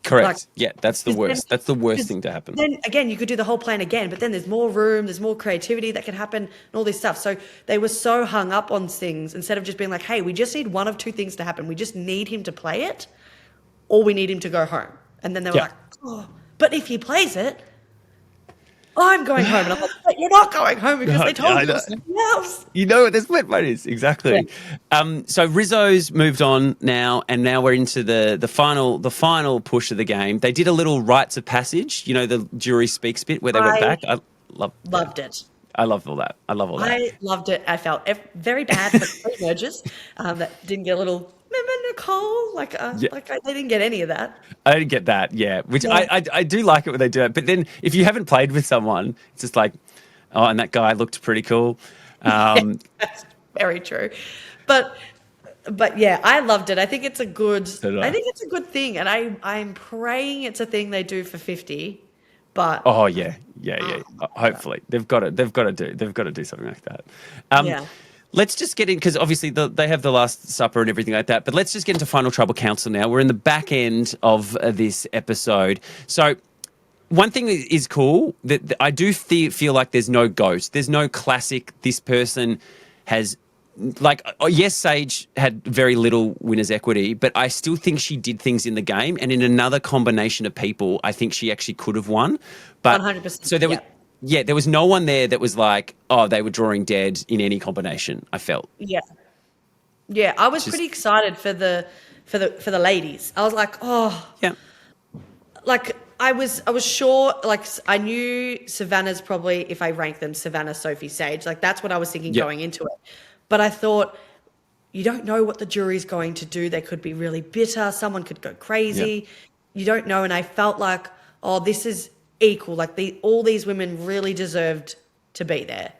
Correct. That's the worst. That's the worst thing to happen. Then again, you could do the whole plan again, but then there's more room, there's more creativity that can happen and all this stuff. So they were so hung up on things instead of just being like, hey, we just need one of 2 things to happen. We just need him to play it or we need him to go home. And then they were like, oh, but if he plays it, I'm going home. And I'm like, but you're not going home because they told you something else. You know what the split vote is. Exactly. Yeah. So Rizzo's moved on now, and now we're into the final push of the game. They did a little rites of passage, the jury speaks bit where they went back. I loved it. I loved all that. I loved it. I felt very bad for the mergers that didn't get a little, remember Nicole? They didn't get any of that. I didn't get that, which I do like it when they do it. But then if you haven't played with someone, it's just like, oh, and that guy looked pretty cool. That's very true. But yeah, I loved it. I think it's a good thing. And I'm praying it's a thing they do for 50. But hopefully they've got to do something like that. Let's just get in, because obviously they have the Last Supper and everything like that. But let's just get into Final Tribal Council now. We're in the back end of this episode. So one thing that is cool, that I do feel like there's no ghost. There's no classic, this person has, like, yes, Sage had very little winner's equity, but I still think she did things in the game. And in another combination of people, I think she actually could have won. But 100%. So there was... Yeah, there was no one there that was like, oh, they were drawing dead in any combination, I felt. Yeah. Yeah, I was pretty excited for the ladies. I was like, oh. Yeah. Like I was sure, like I knew Savannah's probably, if I rank them, Savannah, Sophie, Sage, like that's what I was thinking going into it. But I thought, you don't know what the jury's going to do. They could be really bitter. Someone could go crazy. You don't know. And I felt like, oh, this is equal. Like all these women really deserved to be there.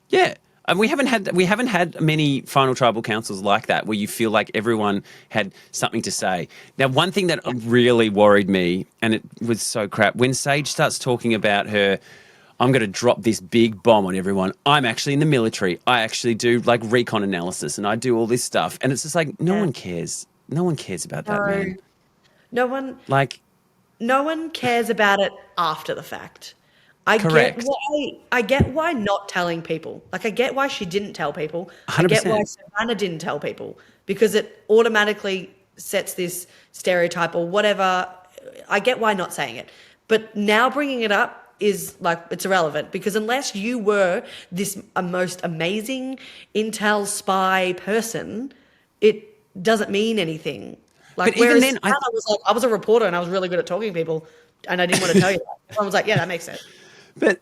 Yeah. And we haven't had many final tribal councils like that where you feel like everyone had something to say. Now, one thing that really worried me, and it was so crap, when Sage starts talking about her, I'm going to drop this big bomb on everyone. I'm actually in the military. I actually do like recon analysis and I do all this stuff. And it's just like, no one cares. No one cares about that, man. No one cares about it after the fact. I get why not telling people. Like, I get why she didn't tell people. 100%. I get why Savannah didn't tell people, because it automatically sets this stereotype or whatever. I get why not saying it. But now bringing it up is like, it's irrelevant, because unless you were this most amazing intel spy person, it doesn't mean anything. Like, but even then, I was like, I was a reporter and I was really good at talking to people, and I didn't want to tell you that. Everyone was like, yeah, that makes sense. But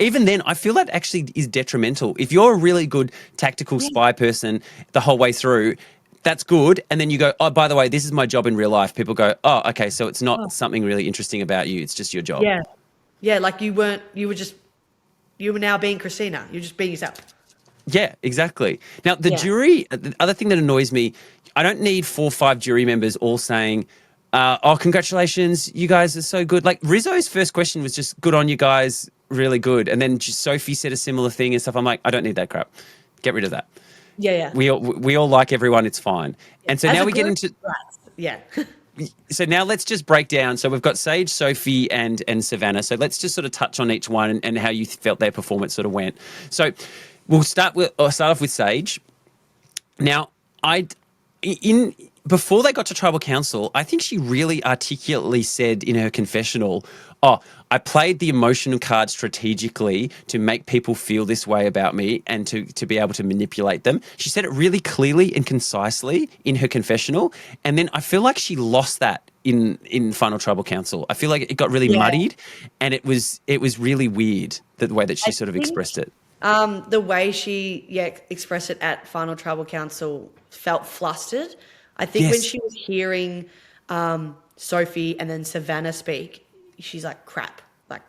even then, I feel that actually is detrimental. If you're a really good tactical spy person the whole way through, that's good. And then you go, oh, by the way, this is my job in real life. People go, oh, okay, so it's not something really interesting about you. It's just your job. Yeah. Yeah, like you were now being Christina. You're just being yourself. Yeah, exactly. Now, the Yeah. jury, the other thing that annoys me, I don't need 4 or 5 jury members all saying, oh, congratulations, you guys are so good. Like Rizzo's first question was just, good on you guys, really good. And then Sophie said a similar thing and stuff. I'm like, I don't need that crap. Get rid of that. Yeah, yeah. We all like everyone, it's fine. And so As now a we get group, into... right. Yeah. So now let's just break down. So we've got Sage, Sophie, and Savannah. So let's just sort of touch on each one and how you felt their performance sort of went. So I'll start off with Sage. Now, before they got to tribal council, I think she really articulately said in her confessional, oh, I played the emotional card strategically to make people feel this way about me and to be able to manipulate them. She said it really clearly and concisely in her confessional. And then I feel like she lost that in final tribal council. I feel like it got really muddied, and it was really weird, the way that she sort of expressed it. The way she expressed it at final tribal council felt flustered. I think when she was hearing Sophie and then Savannah speak, she's like, crap, like,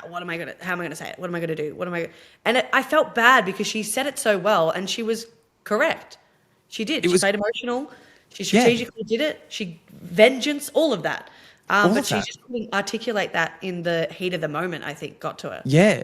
what am I going to, how am I going to say it? What am I going to do? And I felt bad because she said it so well and she was correct. She did. She played emotional. She strategically did it. She vengeance, all of that. But she just couldn't articulate that in the heat of the moment, I think, got to her. Yeah.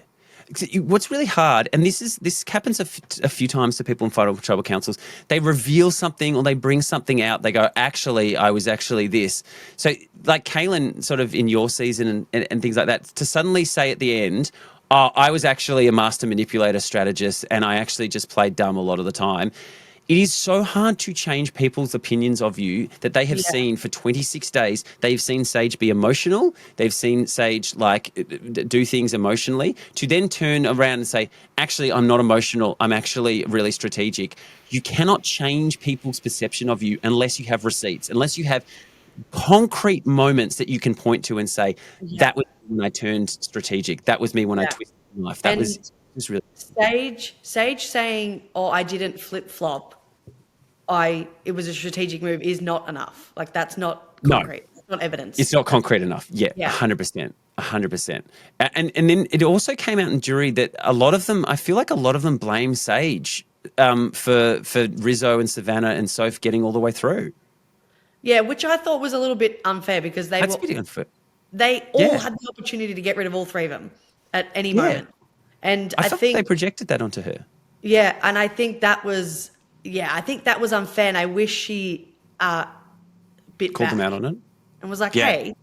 What's really hard, and this happens a few times to people in final tribal councils, they reveal something or they bring something out. They go, actually, I was actually this. So like Kaylin sort of in your season and things like that, to suddenly say at the end, oh, I was actually a master manipulator strategist and I actually just played dumb a lot of the time. It is so hard to change people's opinions of you that they have seen for 26 days. They've seen Sage be emotional. They've seen Sage like do things emotionally, to then turn around and say, actually, I'm not emotional. I'm actually really strategic. You cannot change people's perception of you unless you have receipts, unless you have concrete moments that you can point to and say, that was when I turned strategic. That was me when I twisted my life. That was really... Sage saying, oh, I didn't flip-flop. It was a strategic move is not enough. Like, that's not concrete. It's not evidence. It's not concrete enough. Yeah. 100%. 100%. And then it also came out in jury that I feel like a lot of them blame Sage for Rizzo and Savannah and Soph getting all the way through. Yeah, which I thought was a little bit unfair because That's pretty unfair. They all had the opportunity to get rid of all three of them at any moment. And I think they projected that onto her. Yeah, and I think that was unfair, and I wish she bit called back them out on it and was like, hey,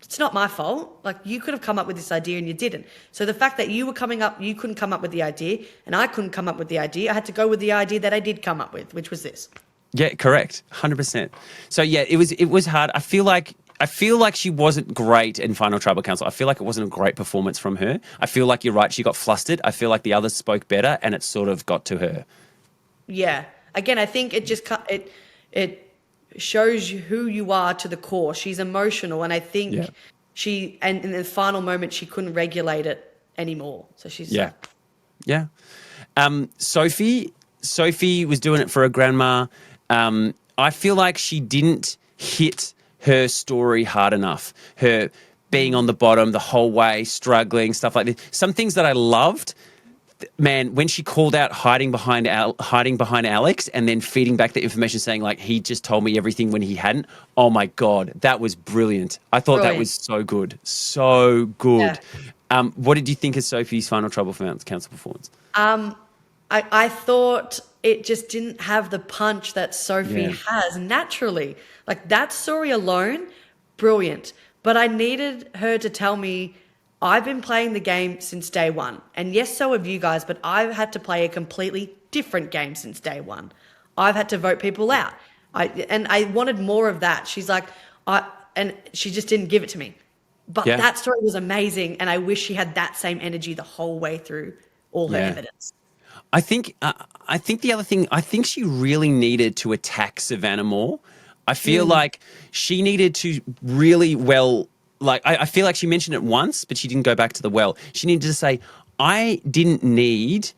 it's not my fault. Like, you could have come up with this idea and you didn't. So the fact that you couldn't come up with the idea and I couldn't come up with the idea, I had to go with the idea that I did come up with, which was this. Yeah, correct. 100%. So yeah, it was hard. I feel like she wasn't great in final tribal council. I feel like it wasn't a great performance from her. I feel like you're right. She got flustered. I feel like the others spoke better and it sort of got to her. Yeah. Again, I think it shows you who you are to the core. She's emotional, and I think and in the final moment she couldn't regulate it anymore. So she's Sophie was doing it for her grandma. I feel like she didn't hit her story hard enough. Her being on the bottom the whole way, struggling, stuff like this. Some things that I loved. Man, when she called out hiding behind Alex and then feeding back the information saying, like, he just told me everything when he hadn't. Oh, my God. That was brilliant. I thought that was so good. So good. Yeah. What did you think of Sophie's final tribal council performance? I thought it just didn't have the punch that Sophie has naturally. Like, that story alone, brilliant. But I needed her to tell me, I've been playing the game since day one. And yes, so have you guys, but I've had to play a completely different game since day one. I've had to vote people out. I wanted more of that. She's like, and she just didn't give it to me. But that story was amazing. And I wish she had that same energy the whole way through all her evidence. I think the other thing, I think she really needed to attack Savannah more. I feel like she needed to really I feel like she mentioned it once, but she didn't go back to the well. She needed to say, I didn't need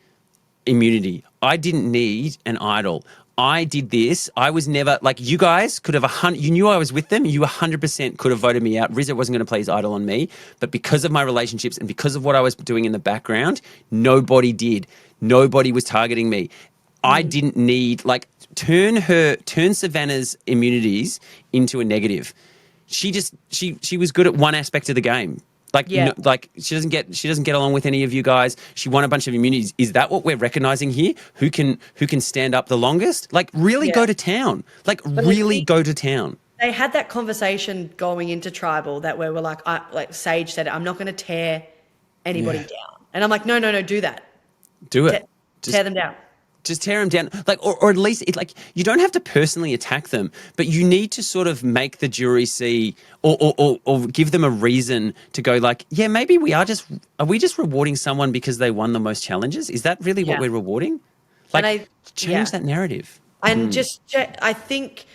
immunity. I didn't need an idol. I did this. I was never, like, you guys could have, you knew I was with them. You 100% could have voted me out. Rizzo wasn't going to play his idol on me. But because of my relationships and because of what I was doing in the background, nobody did. Nobody was targeting me. I didn't need turn Savannah's immunities into a negative. She was good at one aspect of the game. Yeah. She doesn't get along with any of you guys. She won a bunch of immunities. Is that what we're recognizing here? Who can stand up the longest? Really Yeah. go to town. Really go to town. They had that conversation going into tribal that where we're like Sage said, I'm not going to tear anybody down. And I'm like, no, do that. Do it. Tear them down. Just tear them down, or at least you don't have to personally attack them, but you need to sort of make the jury see, or give them a reason to go yeah, maybe are we just rewarding someone because they won the most challenges? Is that really what we're rewarding? Change that narrative. And I think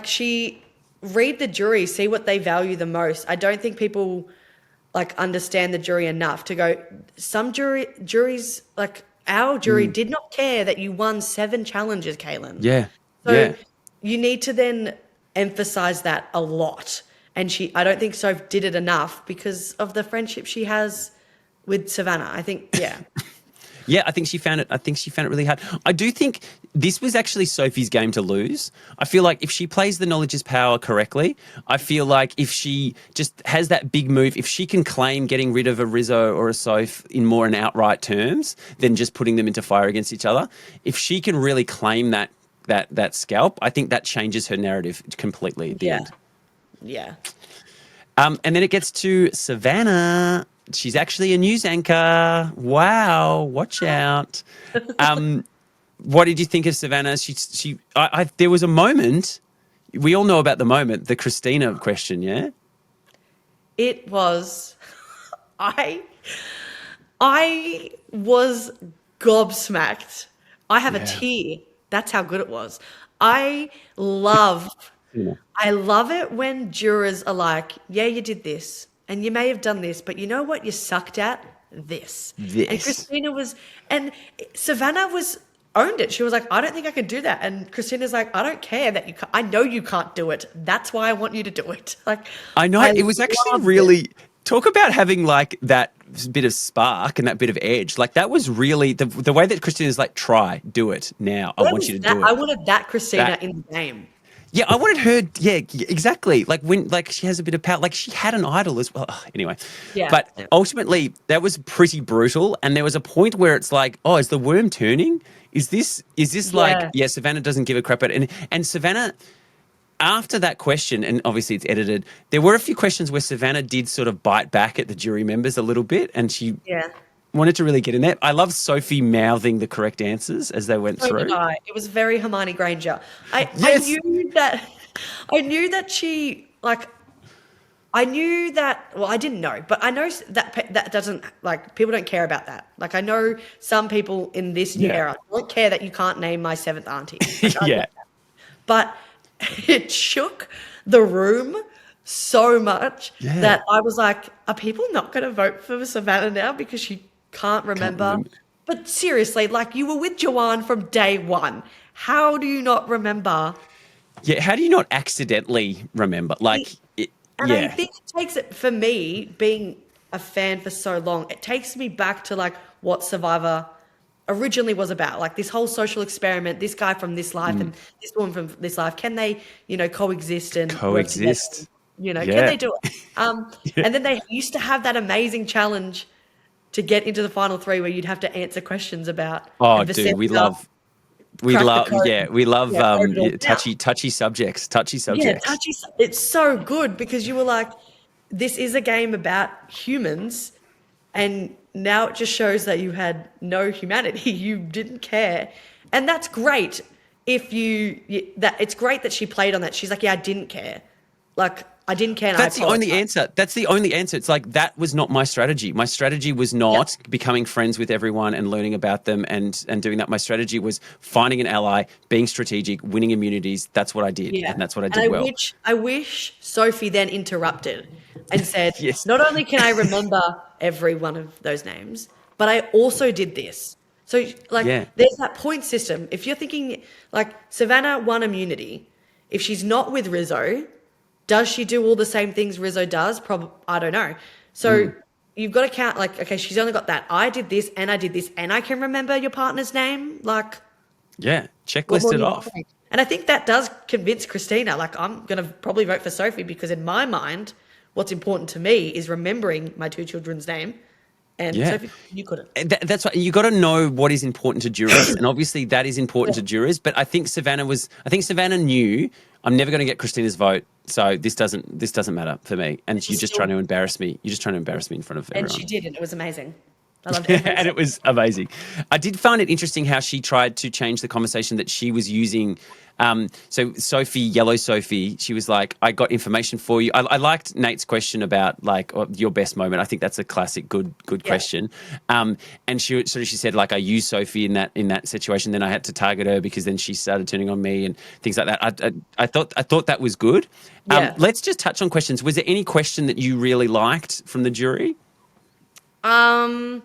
she read the jury, see what they value the most. I don't think people understand the jury enough to go. Some juries our jury did not care that you won 7 challenges, Kaylin. Yeah. So you need to then emphasize that a lot. And I don't think Soph did it enough because of the friendship she has with Savannah. I think, Yeah, I think she found it really hard. I do think this was actually Sophie's game to lose. I feel like if she plays the knowledge is power correctly, I feel like if she just has that big move, if she can claim getting rid of a Rizzo or a Soph in more an outright terms than just putting them into fire against each other, if she can really claim that scalp, I think that changes her narrative completely at the end. Yeah. And then it gets to Savannah. She's actually a news anchor. Wow, watch out. What did you think of Savannah? There was a moment. We all know about the moment, the Christina question, yeah? It was. I was gobsmacked. I have a tear. That's how good it was. I love it when jurors are like, yeah, you did this. And you may have done this, but you know what you sucked at? This. And Christina and Savannah owned it. She was like, I don't think I can do that. And Christina's like, I don't care that I know you can't do it. That's why I want you to do it. I know. It was actually really, talk about having that bit of spark and that bit of edge. That was really, the way that Christina's try, do it now. I want you to do it. I wanted that Christina in the game. Yeah, I wanted her. Yeah, exactly. When she has a bit of power. She had an idol as well. Anyway, but ultimately that was pretty brutal. And there was a point where it's is the worm turning? Is this Savannah doesn't give a crap about it. And Savannah, after that question, and obviously it's edited, there were a few questions where Savannah did sort of bite back at the jury members a little bit, and she wanted to really get in there. I love Sophie mouthing the correct answers as they went through. It was very Hermione Granger. I knew that she I knew that. Well, I didn't know, but I know that doesn't people don't care about that. I know some people in this era don't care that you can't name my 7th auntie. But it shook the room so much that I was like, are people not going to vote for Savannah now because she can't remember? But seriously, you were with Joanne from day one. How do you not remember? Yeah, how do you not accidentally remember? I think it takes it, for me, being a fan for so long, it takes me back to what Survivor originally was about. This whole social experiment, this guy from this life and this woman from this life, can they, coexist and coexist? Can they do it? And then they used to have that amazing challenge to get into the final 3 where you'd have to answer questions about. Oh, dude, we love touchy subjects. Yeah, it's so good because you were like, this is a game about humans, and now it just shows that you had no humanity. You didn't care, and that's great. It's great that she played on that. She's like, yeah, I didn't care. I didn't care. That's the only answer. That's the only answer. It's that was not my strategy. My strategy was not becoming friends with everyone and learning about them and doing that. My strategy was finding an ally, being strategic, winning immunities. That's what I did, and that's what I did well. I wish Sophie then interrupted and said, not only can I remember every one of those names, but I also did this. So, there's that point system. If you're thinking, Savannah won immunity, if she's not with Rizzo, does she do all the same things Rizzo does? I don't know. So you've got to count, like, okay, she's only got that. I did this and I did this and I can remember your partner's name. Like, Yeah, what more checklist do it you want off. from me? And I think that does convince Christina. Like, I'm going to probably vote for Sophie because in my mind, what's important to me is remembering my two children's name. And Yeah. Sophie, you couldn't. That's right. You got to know what is important to jurors, and obviously that is important Yeah. to jurors. But I think Savannah knew I'm never going to get Christina's vote, so this doesn't matter for me. And And you're she's just still, trying to embarrass me. You're just trying to embarrass me in front of and she everyone. did, and it was amazing. I loved every And it second. was amazing. I did find it interesting how she tried to change the conversation that she was using. So Sophie, Yellow Sophie, she was like, "I got information for you." I liked Nate's question about like your best moment. I think that's a classic, good Yeah. question. And she said like, "I used Sophie in that situation. Then I had to target her because then she started turning on me and things like that." I thought that was good. Yeah. Let's just touch on questions. Was there any question that you really liked from the jury? No.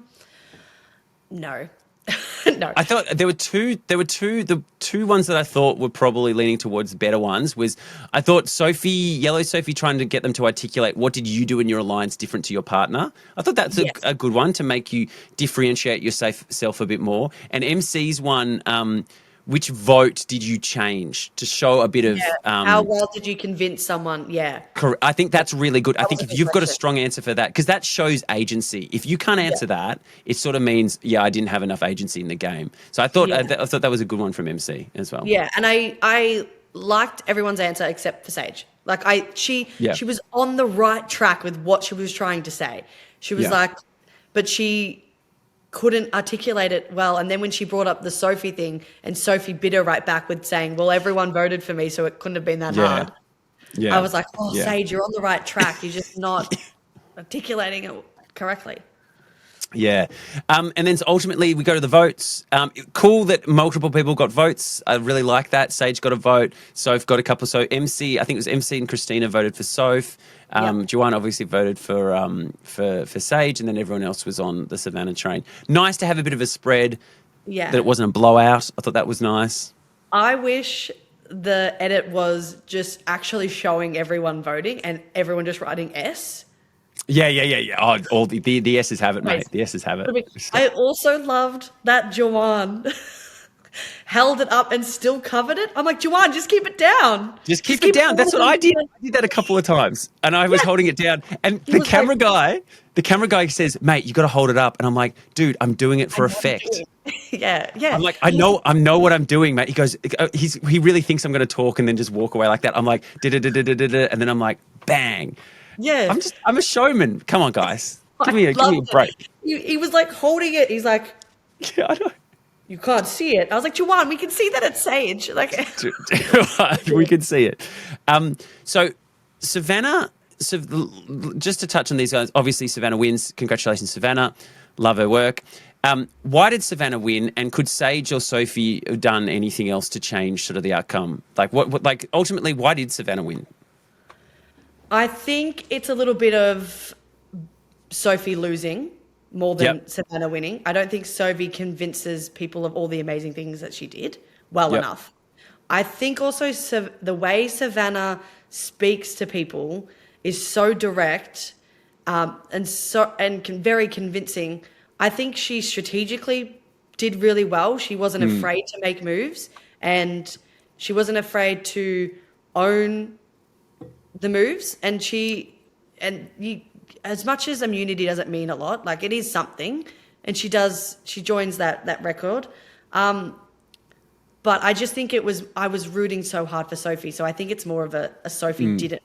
No. I thought there were two. The two ones that I thought were probably leaning towards better ones was I thought Yellow Sophie, trying to get them to articulate what did you do in your alliance different to your partner. I thought that's Yes. a good one to make you differentiate yourself a bit more. And MC's one, which vote did you change to show a bit of Yeah. How well did you convince someone? Yeah. I think that's really good. I That think was a if good you've got a question. strong answer for that, because that shows agency. If you can't Yeah. answer that, it sort of means, yeah, I didn't have enough agency in the game. So I thought Yeah. I thought that was a good one from MC as well. Yeah. And I liked everyone's answer except for Sage. Like she Yeah. was on the right track with what she was trying to say. She was Yeah. like, but she couldn't articulate it well. And then when she brought up the Sophie thing and Sophie bit her right back with saying, well, everyone voted for me, so it couldn't have been that Yeah. hard. Yeah. I was like, oh, Yeah. Sage, you're on the right track. You're just not articulating it correctly. Yeah. And then ultimately we go to the votes. Cool that multiple people got votes. I really like that. Sage got a vote. Soph got a couple. So MC, I think it was MC and Christina voted for Soph. Yep. Joanne obviously voted for Sage, and then everyone else was on the Savannah train. Nice to have a bit of a spread, Yeah. that it wasn't a blowout. I thought that was nice. I wish the edit was just actually showing everyone voting and everyone just writing S. Yeah. Oh, all the S's have it, mate. Amazing. The S's have it. I also loved that Joanne held it up and still covered it. I'm like, Joanne, just keep it down. Just keep it down. That's what I did. I did that a couple of times, and I was holding it down. And the was camera like- guy says, "Mate, you got to hold it up." And I'm like, "Dude, I'm doing it for effect." Yeah. I'm like, I know what I'm doing, mate. He goes, he really thinks I'm going to talk and then just walk away like that. I'm like, da-da-da-da-da-da, and then I'm like, bang. Yeah. I'm a showman. Come on, guys, give me a loved break. it. He was like holding it. He's like, Yeah, I know. you can't see it. I was like, Joanne, we can see that it's Sage. Like, We can see it. So Savannah. So just to touch on these guys, obviously Savannah wins. Congratulations, Savannah. Love her work. Why did Savannah win? And could Sage or Sophie have done anything else to change sort of the outcome? Like like ultimately, why did Savannah win? I think it's a little bit of Sophie losing more than Yep. Savannah winning. I don't think Sophie convinces people of all the amazing things that she did well Yep. enough. I think also the way Savannah speaks to people is so direct and very convincing. I think she strategically did really well. She wasn't afraid to make moves, and she wasn't afraid to own the moves. And as much as immunity doesn't mean a lot, like it is something, and she joins that record. But I just think I was rooting so hard for Sophie. So I think it's more of a Sophie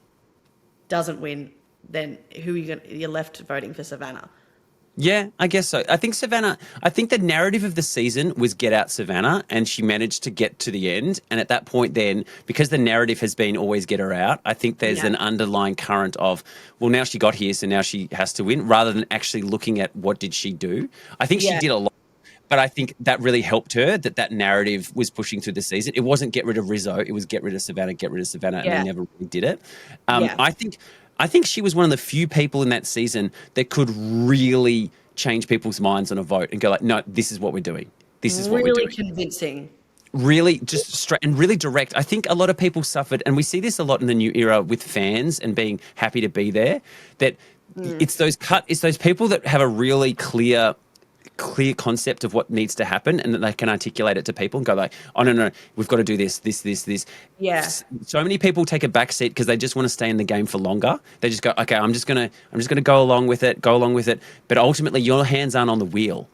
doesn't win than you're left voting for Savannah. Yeah, I guess so. I think the narrative of the season was get out Savannah, and she managed to get to the end. And at that point then, because the narrative has been always get her out, I think there's an underlying current of, well, now she got here, so now she has to win, rather than actually looking at what did she do. I think she did a lot, but I think that really helped her, that narrative was pushing through the season. It wasn't get rid of Rizzo, it was get rid of Savannah, and they never really did it. I think she was one of the few people in that season that could really change people's minds on a vote and go like, no, this is what we're doing. This is what we're doing. Really convincing. Really just straight and really direct. I think a lot of people suffered, and we see this a lot in the new era with fans and being happy to be there, that it's those people that have a really clear concept of what needs to happen and that they can articulate it to people and go like, oh no, we've got to do this. Yeah. So many people take a back seat because they just want to stay in the game for longer. They just go, okay, I'm just gonna go along with it. But ultimately your hands aren't on the wheel.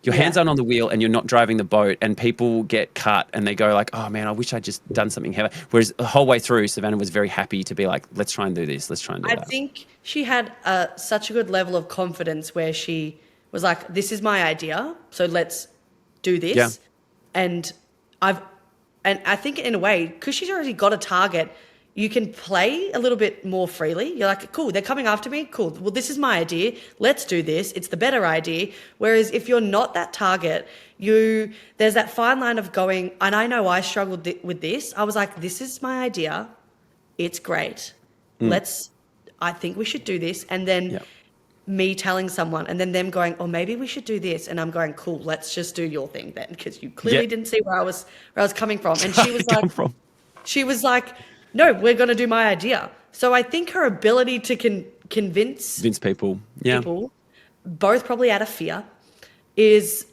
Your hands aren't on the wheel and you're not driving the boat, and people get cut and they go like, oh man, I wish I'd just done something heavy. Whereas the whole way through, Savannah was very happy to be like, let's try and do this. Let's try and do that. I think she had such a good level of confidence where she was like, this is my idea, so let's do this. Yeah. And I think in a way, because she's already got a target, you can play a little bit more freely. You're like, cool, they're coming after me. Cool. Well, this is my idea. Let's do this. It's the better idea. Whereas if you're not that target, there's that fine line of going, and I know I struggled with this. I was like, this is my idea. It's great. I think we should do this. And then me telling someone and then them going, oh, maybe we should do this. And I'm going, cool, let's just do your thing then. Because you clearly didn't see where I was coming from. And she was like, no, we're going to do my idea. So I think her ability to convince people, both probably out of fear, is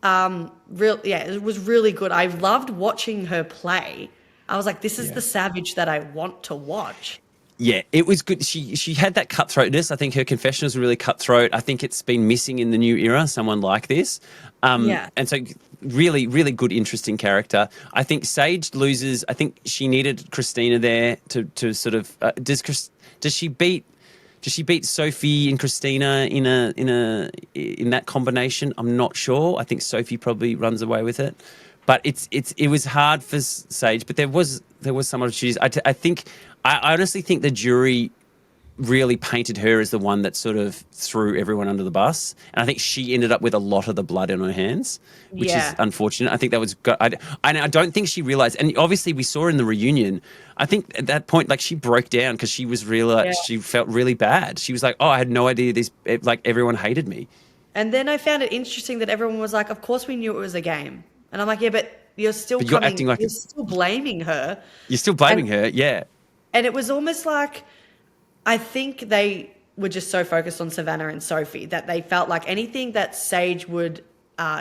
real. Yeah, it was really good. I loved watching her play. I was like, this is the Savage that I want to watch. Yeah, it was good. She had that cutthroatness. I think her confessionals were really cutthroat. I think it's been missing in the new era, someone like this. And so really, really good, interesting character. I think Sage loses. I think she needed Christina there to sort of does she beat Sophie and Christina in that combination? I'm not sure. I think Sophie probably runs away with it. But it was hard for Sage, but there was some opportunities. I honestly think the jury really painted her as the one that sort of threw everyone under the bus, and I think she ended up with a lot of the blood in her hands, which is unfortunate. I think that was. I don't think she realized, and obviously we saw in the reunion. I think at that point, like she broke down because she was she felt really bad. She was like, "Oh, I had no idea this. Like everyone hated me." And then I found it interesting that everyone was like, "Of course we knew it was a game." And I'm like, yeah, but you're still you're still blaming her. You're still blaming her, yeah. And it was almost like, I think they were just so focused on Savannah and Sophie that they felt like anything that Sage would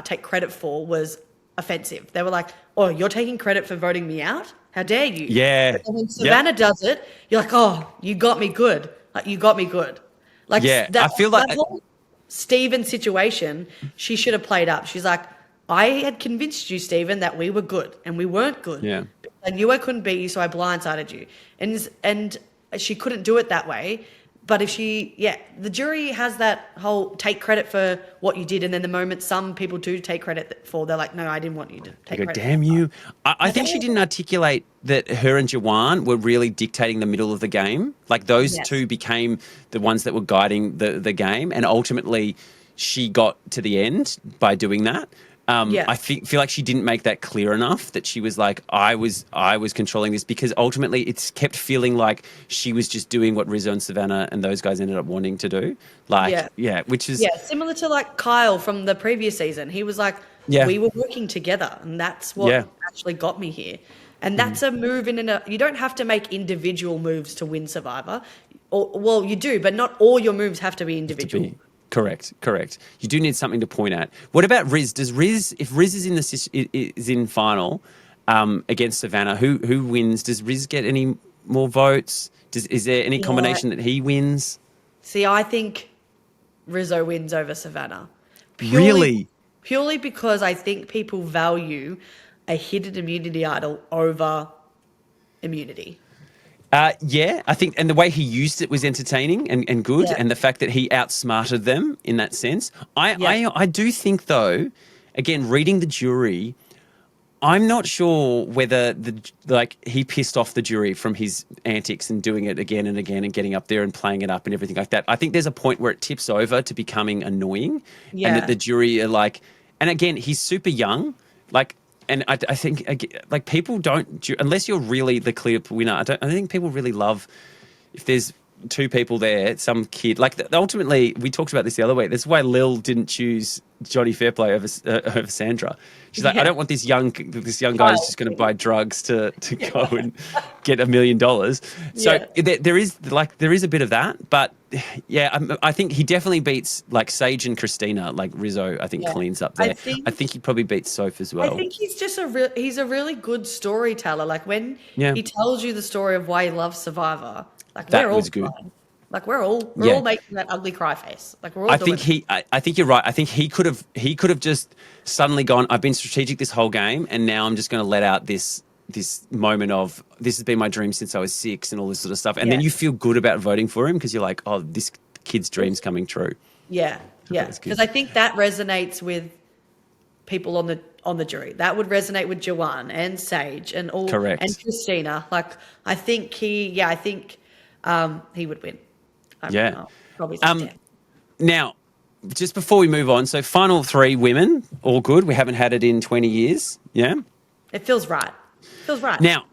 take credit for was offensive. They were like, oh, you're taking credit for voting me out? How dare you? Yeah. But when Savannah does it, you're like, oh, you got me good. Like, you got me good. Like, I feel like that whole Stephen situation, she should have played up. She's like, I had convinced you, Stephen, that we were good and we weren't good. Yeah. I knew I couldn't beat you, so I blindsided you. And she couldn't do it that way. But if the jury has that whole take credit for what you did, and then the moment some people do take credit for, they're like, no, I didn't want you to take credit. Damn you. I think she didn't articulate that her and Jawan were really dictating the middle of the game. Like those two became the ones that were guiding the game, and ultimately she got to the end by doing that. I feel like she didn't make that clear enough that she was like, I was controlling this, because ultimately it's kept feeling like she was just doing what Rizzo and Savannah and those guys ended up wanting to do. Which is similar to like Kyle from the previous season. He was like, we were working together, and that's what actually got me here. And that's a move you don't have to make individual moves to win Survivor. Well, you do, but not all your moves have to be individual. Correct. You do need something to point at. What about Riz? If Riz is in final against Savannah, who wins? Does Riz get any more votes? Is there any combination that he wins? See, I think Rizzo wins over Savannah. Really? Purely because I think people value a hidden immunity idol over immunity. I think, and the way he used it was entertaining and good, and the fact that he outsmarted them in that sense. I do think, though, again, reading the jury, I'm not sure whether he pissed off the jury from his antics and doing it again and again and getting up there and playing it up and everything like that. I think there's a point where it tips over to becoming annoying, and that the jury are like, and again, he's super young, and I think, like, people don't, unless you're really the clear winner, I don't think people really love if there's two people there, some kid. Like ultimately, we talked about this the other week. That's why Lil didn't choose Johnny Fairplay over Sandra. She's like, I don't want this young guy who's just going to buy drugs to go and get $1 million. So there is a bit of that, but yeah, I think he definitely beats like Sage and Christina. Like Rizzo, I think cleans up there. I think he probably beats Soph as well. I think he's just he's a really good storyteller. Like when he tells you the story of why he loves Survivor, like that we're all was good. crying. Like we're all making that ugly cry face. Like we're all. I think you're right. I think he could have just suddenly gone, I've been strategic this whole game, and now I'm just going to let out this moment of this has been my dream since I was 6 and all this sort of stuff. And then you feel good about voting for him because you're like, oh, this kid's dream's coming true. Yeah, yeah. Because I think that resonates with people on the jury. That would resonate with Joanne and Sage and all. Correct. And Christina. Like I think he would win. I'll probably say Now, just before we move on, so final 3 women, all good. We haven't had it in 20 years. Yeah. It feels right. Now,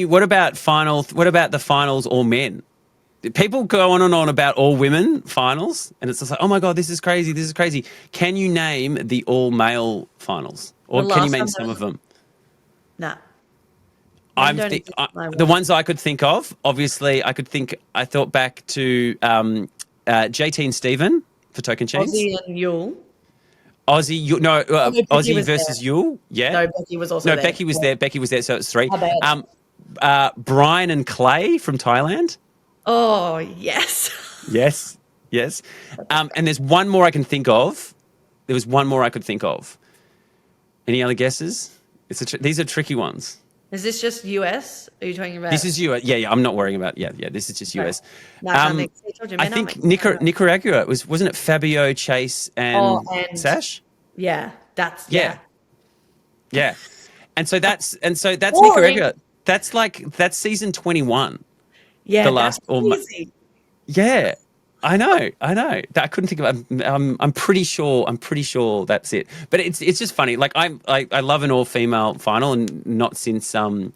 what about the finals all men? People go on and on about all women finals, and it's just like, oh my God, this is crazy. Can you name the all male finals? Or can you name some of them? No. The ones I could think of, obviously, I thought back to JT and Steven for Token Chains. Ozzy and Yule. Ozzy versus Yule. Yeah. No, Becky was also there. No, Becky was there. Becky was there, so it's 3. Brian and Clay from Thailand. Oh, yes. Yes. And there's one more I can think of. There was one more I could think of. Any other guesses? These are tricky ones. Is this just US? Are you talking about? This is US. Yeah. I'm not worrying about. Yeah. This is just US. No, I think Nicaragua wasn't it Fabio, Chase, and Sash? Yeah, that's yeah. And so that's Nicaragua. That's season 21. Yeah, the last. That's easy. Yeah. I know. I couldn't think of it. I'm pretty sure that's it. But it's just funny. Like I love an all female final, and not since Nat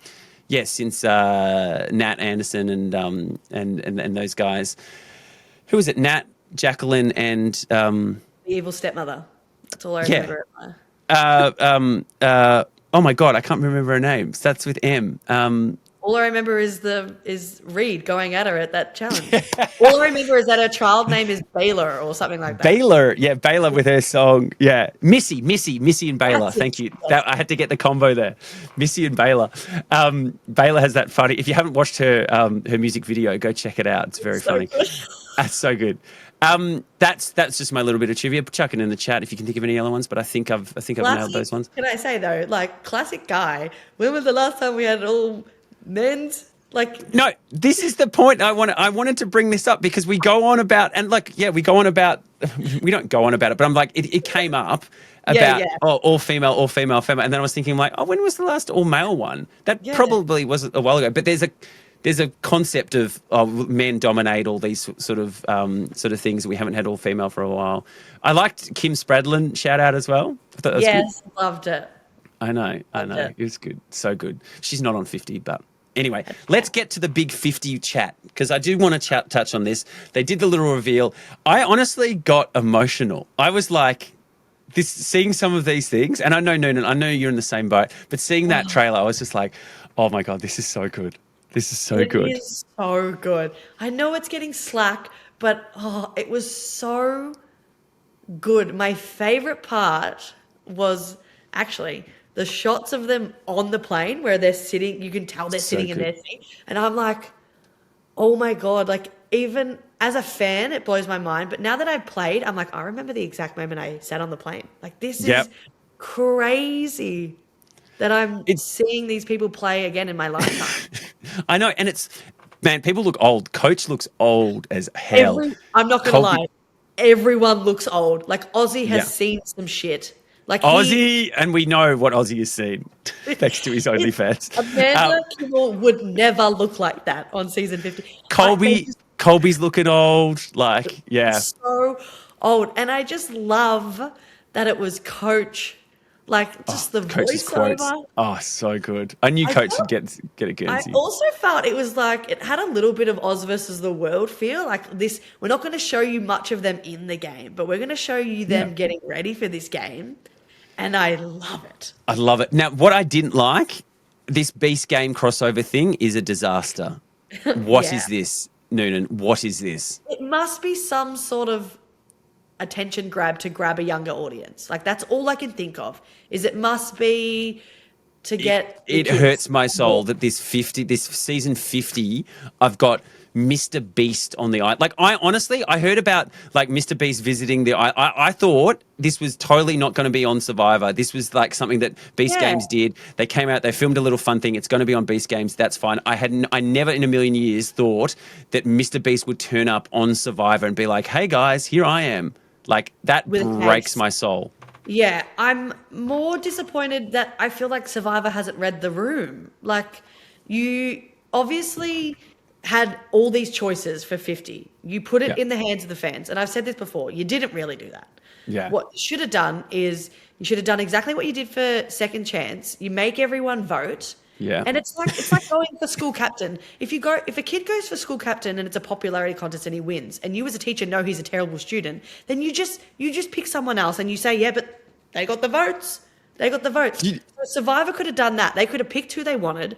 Anderson and those guys. Who was it? Nat, Jacqueline, and the evil stepmother. That's all I remember. Oh my God, I can't remember her name. Starts with M. All I remember is Reed going at her at that challenge. All I remember is that her child name is Baylor or something like that. Baylor with her song. Yeah, Missy and Baylor. Thank you. I had to get the combo there. Missy and Baylor. Baylor has that funny. If you haven't watched her music video, go check it out. It's very funny. That's so good. That's just my little bit of trivia. Chuck it in the chat if you can think of any other ones. But I think I've nailed those ones. Can I say though, like classic guy? When was the last time we had all men's? Like no, this is the point I wanted to bring this up because we go on about we don't go on about it, but I'm like it came up about all female, and then I was thinking like, oh, when was the last all male one? That probably was a while ago. But there's a concept of men dominate all these sort of things. We haven't had all female for a while. I liked Kim Spradlin shout out as well. I thought that was good. Loved it. I know. It was good. So good. She's not on 50, but anyway, let's get to the big 50 chat because I do want to touch on this. They did the little reveal. I honestly got emotional. I was like, seeing some of these things, and I know Noonan, I know you're in the same boat, but seeing that trailer, I was just like, oh my God, this is so good. This is so good. It is so good. I know it's getting slack, but it was so good. My favorite part was actually the shots of them on the plane where they're sitting. You can tell they're sitting in their seat. And I'm like, oh my God, like even as a fan, it blows my mind. But now that I've played, I'm like, I remember the exact moment I sat on the plane. Like this is crazy that I'm seeing these people play again in my lifetime. I know. And people look old. Coach looks old as hell. I'm not going to lie. Everyone looks old. Like Ozzy has seen some shit. Like Ozzy, and we know what Ozzy has seen thanks to his OnlyFans. Amanda Kimmel would never look like that on season 50. Colby's looking old. So old. And I just love that it was Coach Like just the Coach's quotes. voiceover. Oh, so good. I knew I Coach would felt get a I Guernsey. also felt it was like it had a little bit of Oz versus the world feel. Like this, we're not going to show you much of them in the game, but we're going to show you Yeah. them getting ready for this game, and I love it. I love it. Now, what I didn't like, this Beast Game crossover thing is a disaster. What Yeah, is this, Noonan? What is this? it must be some sort of attention grab to grab a younger audience. Like that's all I can think of. Is it must be to get the It kids hurts my soul involved. that this season 50, I've got Mr. Beast on the eye. Like, I honestly, I heard about like Mr. Beast visiting the eye. I thought this was totally not going to be on Survivor. This was like something that Beast Yeah, Games did. They came out, they filmed a little fun thing. It's going to be on Beast Games. That's fine. I never in a million years thought that Mr. Beast would turn up on Survivor and be like, hey guys, here I am. Like, that with a breaks case. my soul. Yeah, I'm more disappointed that I feel like Survivor hasn't read the room. Like, you obviously had all these choices for 50. You put it Yeah. in the hands of the fans. And I've said this before, you didn't really do that. Yeah. What you should have done is you should have done exactly what you did for Second Chance. You make everyone vote. Yeah. And it's like going for school captain. If a kid goes for school captain and it's a popularity contest and he wins, and you as a teacher know he's a terrible student, then you just pick someone else and you say, yeah, but they got the votes. They got the votes. So Survivor could have done that. They could have picked who they wanted,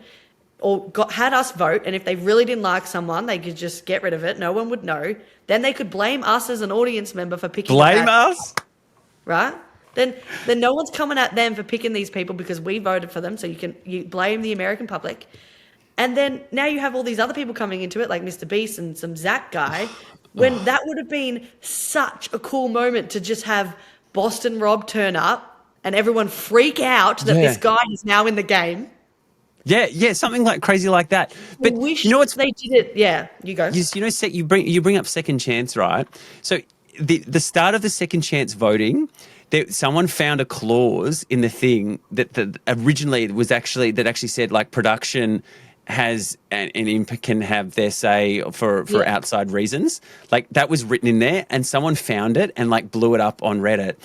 or had us vote. And if they really didn't like someone, they could just get rid of it. No one would know. Then they could blame us as an audience member for picking. Blame us? Right? Then no one's coming at them for picking these people because we voted for them. So you blame the American public. And then now you have all these other people coming into it, like Mr. Beast and some Zach guy, when that would have been such a cool moment to just have Boston Rob turn up and everyone freak out that this guy is now in the game. Yeah, something like crazy like that. But I wish you know what's they did it. Yeah, you go. you bring up Second Chance, right? So the start of the Second Chance voting, someone found a clause in the thing that originally actually said like production has an impact, can have their say for outside reasons. Like that was written in there, and someone found it and like blew it up on Reddit,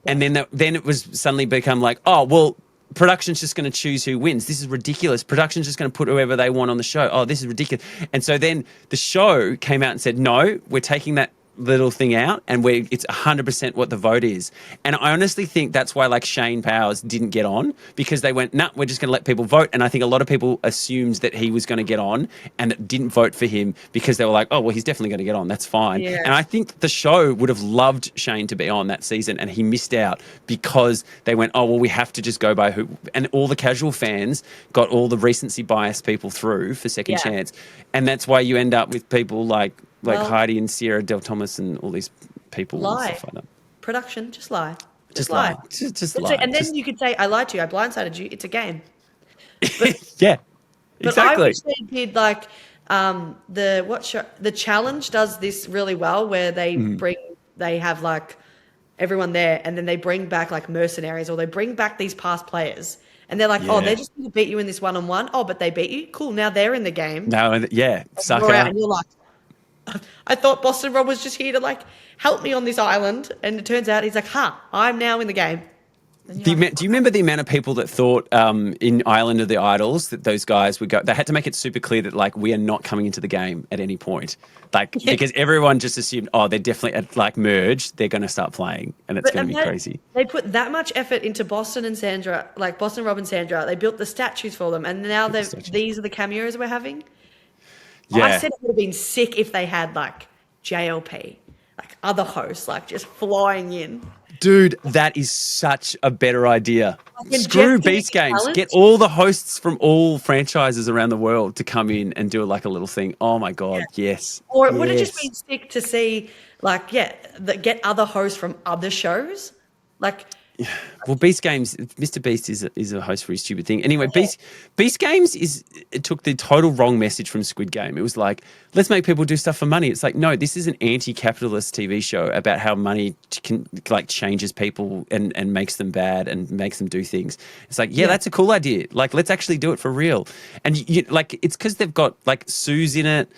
and then it was suddenly become like, oh well, production's just going to choose who wins. This is ridiculous. Production's just going to put whoever they want on the show. Oh, this is ridiculous. And so then the show came out and said, no, we're taking that little thing out and it's 100% what the vote is. And I honestly think that's why like Shane Powers didn't get on, because they went, nah, we're just going to let people vote. And I think a lot of people assumed that he was going to get on and didn't vote for him because they were like, oh, well, he's definitely going to get on. That's fine. Yeah. And I think the show would have loved Shane to be on that season, and he missed out because they went, oh, well, we have to just go by who. And all the casual fans got all the recency bias people through for Second Chance. And that's why you end up with people like Heidi and Sierra Del Thomas and all these people Lie. and stuff like that. Production, just lie. Just lie. Just lie. And then you could say, I lied to you. I blindsided you. It's a game. Yeah, But exactly. I wish they did like the challenge does this really well, where they have like everyone there, and then they bring back like mercenaries, or they bring back these past players, and they're like, oh, they just need to beat you in this 1-on-1. Oh, but they beat you. Cool. Now they're in the game. No, yeah, suck You're out. and you're like, I thought Boston Rob was just here to like help me on this island, and it turns out he's like, I'm now in the game. Do you remember the amount of people that thought in Island of the Idols that those guys would go? They had to make it super clear that like we are not coming into the game at any point, like because everyone just assumed, oh, they're definitely at like merge, they're going to start playing, and it's going to be crazy. They put that much effort into Boston and Sandra, like Boston Rob and Sandra. They built the statues for them, and now these are the cameos we're having. Yeah. I said it would have been sick if they had like JLP, like other hosts, like just flying in. Dude, that is such a better idea. Like Screw Beast Games. talent. Get all the hosts from all franchises around the world to come in and do like a little thing. Oh my God, yes. Or it would have just been sick to see, like, get other hosts from other shows. Like, Well, Beast Games, Mr. Beast is a host for his stupid thing. Anyway, Beast Games it took the total wrong message from Squid Game. It was like, let's make people do stuff for money. It's like, no, this is an anti-capitalist TV show about how money can like changes people and makes them bad and makes them do things. It's like, yeah, that's a cool idea. Like, let's actually do it for real. And like, it's because they've got like Sue's in it.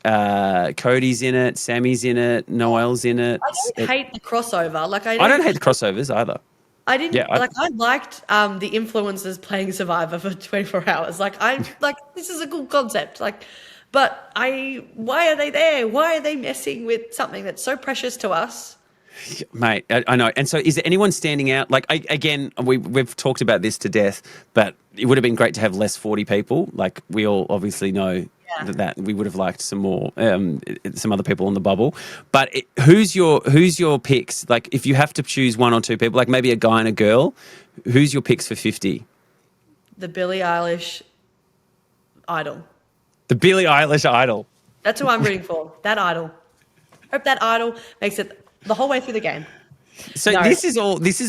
Cody's in it, Sammy's in it, Noel's in it. I don't hate the crossover. Like, I don't hate the crossovers either. I didn't Yeah, like. I liked the influencers playing Survivor for 24 hours. Like I like this is a cool concept. Like, but why are they there? Why are they messing with something that's so precious to us? mate, I know. And so, is there anyone standing out? Like, again, we've talked about this to death, but it would have been great to have less 40 people. Like, we all obviously know Yeah. that we would have liked some more, some other people on the bubble. But who's your picks? Like, if you have to choose one or two people, like maybe a guy and a girl, who's your picks for 50? The Billie Eilish idol. The Billie Eilish idol. That's who I'm rooting for. That idol. Hope that idol makes it the whole way through the game. So No. this is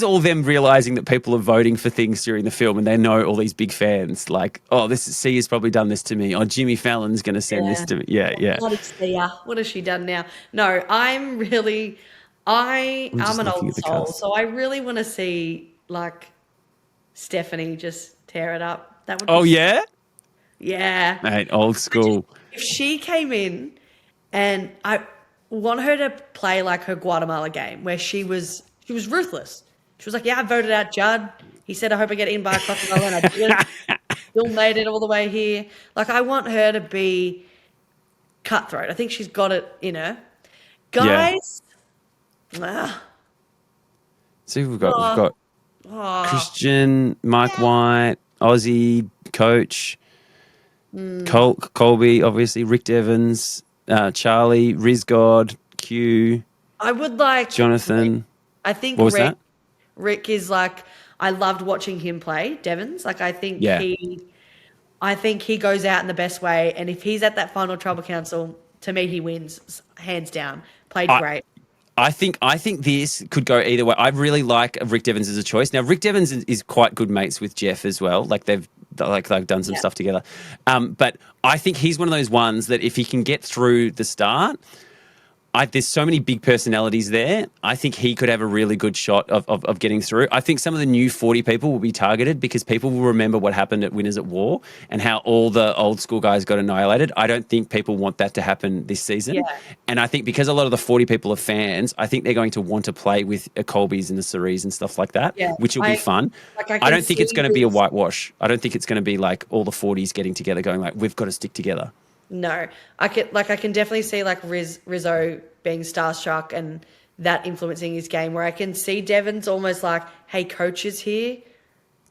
all them realizing that people are voting for things during the film, and they know all these big fans. Like, oh, Sia's probably done this to me. Oh, Jimmy Fallon's going to send this to me. Yeah, yeah. Bloody Sia. What has she done now? No, I'm just an looking old at the soul, cast. so I really want to see like Stephanie just tear it up. That would be Oh yeah, yeah. mate, old school. If she came in and I want her to play like her Guatemala game where she was ruthless. She was like, yeah, I voted out Judd. He said, I hope I get in by a crocodile, and I didn't. Still made it all the way here. Like, I want her to be cutthroat. I think she's got it in her. Guys, See, we've got oh, Christian, Mike White, Aussie coach, Colby, obviously Rick Devens, Charlie, Rizgod, Q, I would like Jonathan. I think What was that? Rick is like, I loved watching him play Devons. Like, I think Yeah. he goes out in the best way. And if he's at that final tribal council, to me, he wins hands down. Played great. I think this could go either way. I really like Rick Devens as a choice. Now, Rick Devens is quite good mates with Jeff as well. Like they've done some stuff together. But I think he's one of those ones that if he can get through the start, there's so many big personalities there. I think he could have a really good shot of getting through. I think some of the new 40 people will be targeted because people will remember what happened at Winners at War and how all the old school guys got annihilated. I don't think people want that to happen this season. Yeah. And I think because a lot of the 40 people are fans, I think they're going to want to play with a Colbys and the Cerise and stuff like that, which will be fun. I don't think it's going to be a whitewash. I don't think it's going to be like all the 40s getting together going like, we've got to stick together. No, I can definitely see like Rizzo being starstruck and that influencing his game. Where I can see Devon's almost like, "Hey, coach is here.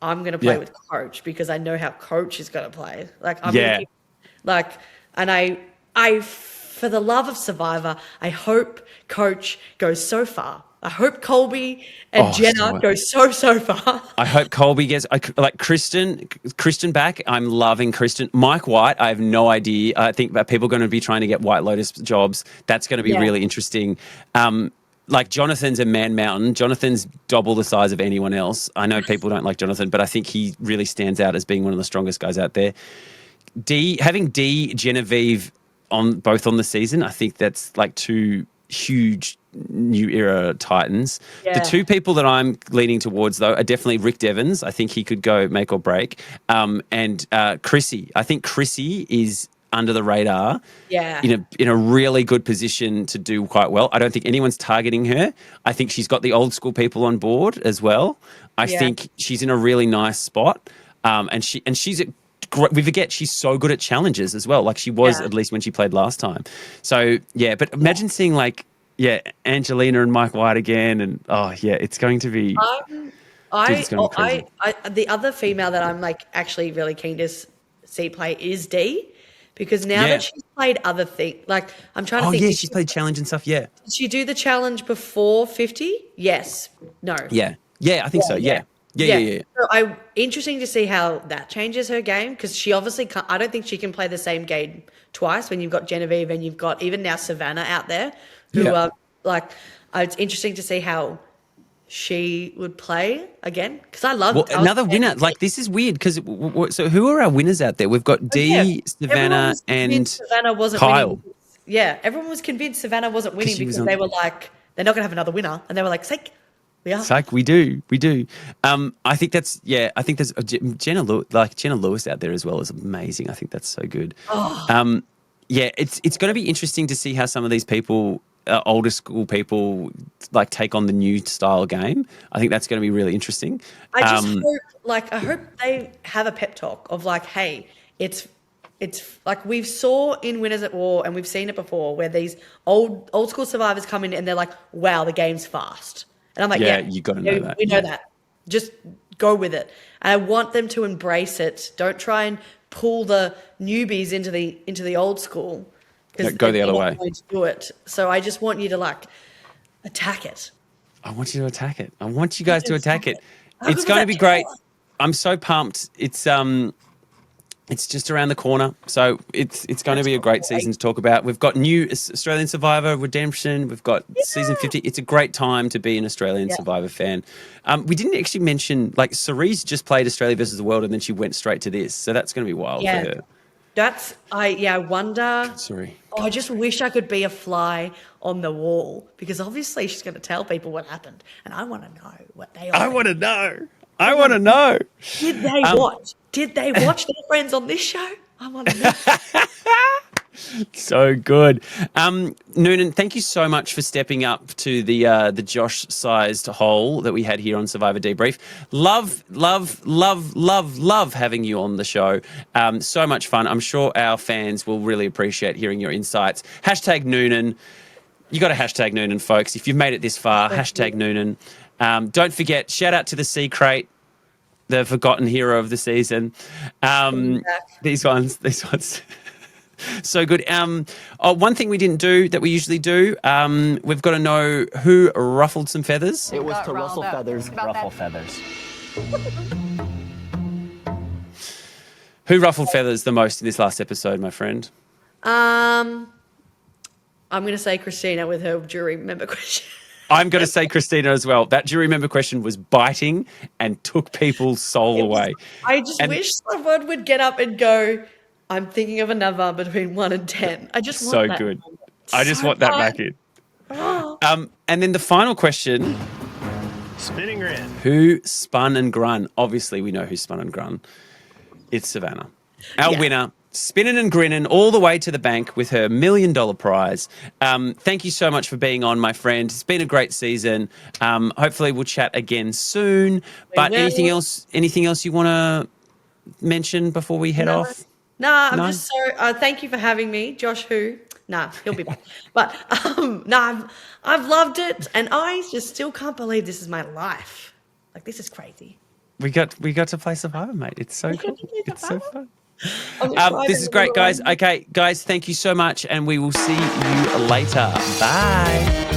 I'm going to play with coach because I know how coach is going to play." Like I'm and I for the love of Survivor, I hope coach goes so far. I hope Colby and Jenna go so far. I hope Colby gets like Kristen back. I'm loving Kristen. Mike White, I have no idea. I think that people are going to be trying to get White Lotus jobs. That's going to be really interesting. Like Jonathan's a man mountain. Jonathan's double the size of anyone else. I know people don't like Jonathan, but I think he really stands out as being one of the strongest guys out there. Having Genevieve both on the season, I think that's like two huge new era Titans. Yeah. The two people that I'm leaning towards though are definitely Rick Devens. I think he could go make or break. And Chrissy. I think Chrissy is under the radar. Yeah. In a really good position to do quite well. I don't think anyone's targeting her. I think she's got the old school people on board as well. I think she's in a really nice spot. And she's we forget she's so good at challenges as well. Like she was at least when she played last time. So yeah, but imagine seeing like Angelina and Mike White again, and it's going to be. It's going to be crazy. The other female that I'm like actually really keen to see play is Dee, because now that she's played other things, like I'm trying to think. Oh yeah, she's played challenge and stuff. Yeah. Did she do the challenge before 50? Yes. No. Yeah. I think so. Yeah. So interesting to see how that changes her game, because she obviously can't. I don't think she can play the same game twice when you've got Genevieve and you've got even now Savannah out there, who are like. It's interesting to see how she would play again, because I love another winner. Like this is weird because so who are our winners out there? We've got Dee, Savannah, and Savannah wasn't Kyle. Winning. Yeah, everyone was convinced Savannah wasn't winning because they were like, they're not going to have another winner, and they were like, "Sake." It's like we do. I think that's Jenna Lewis out there as well is amazing. I think that's so good. It's going to be interesting to see how some of these people older school people like take on the new style game. I think that's going to be really interesting. I just hope, I hope they have a pep talk of like, hey, it's like we've saw in Winners at War, and we've seen it before, where these old school survivors come in and they're like, wow, the game's fast. And I'm like, yeah, you got to know that. We know that. Just go with it. And I want them to embrace it. Don't try and pull the newbies into the old school. Go the other way. Going to do it. So I just want you to like attack it. I want you to attack it. I want you guys to attack it. It's going to be great. I'm so pumped. It's just around the corner, so it's going to be a great season to talk about. We've got new Australian Survivor Redemption. We've got season 50. It's a great time to be an Australian Survivor fan. We didn't actually mention, like, Cerise just played Australia versus the World, and then she went straight to this, so that's going to be wild for her. I wonder. Sorry. Oh, I just wish I could be a fly on the wall, because obviously she's going to tell people what happened, and I want to know what they are. I want to know. I want to know. Did they watch? Did they watch their friends on this show? I want to know. So good. Noonan, thank you so much for stepping up to the Josh-sized hole that we had here on Survivor Debrief. Love having you on the show. So much fun. I'm sure our fans will really appreciate hearing your insights. Hashtag Noonan. You got to hashtag Noonan, folks. If you've made it this far, hashtag Noonan. Don't forget, shout out to the Sea Crate, the forgotten hero of the season. These ones. So good. One thing we didn't do that we usually do, we've got to know who ruffled some feathers. It was to rustle feathers, ruffle feathers. Who ruffled feathers the most in this last episode, my friend? I'm going to say Christina with her jury member question. I'm going to say Christina as well. That jury member question was biting and took people's soul away. I just wish someone would get up and go, I'm thinking of a number between 1 and 10. I just want that. So good. I just want that back in. And then the final question. Spinning Grin. Who spun and grun? Obviously, we know who spun and grun. It's Savannah. Our winner. Spinning and grinning all the way to the bank with her $1 million prize. Thank you so much for being on, my friend. It's been a great season. Hopefully we'll chat again soon. But anything else you want to mention before we head off? I'm just so thank you for having me. Josh who? He'll be back. But I've loved it, and I just still can't believe this is my life. Like, this is crazy. We got to play Survivor, mate. It's so cool. It's so fun. This is great, guys. Okay, guys, thank you so much, and we will see you later. Bye.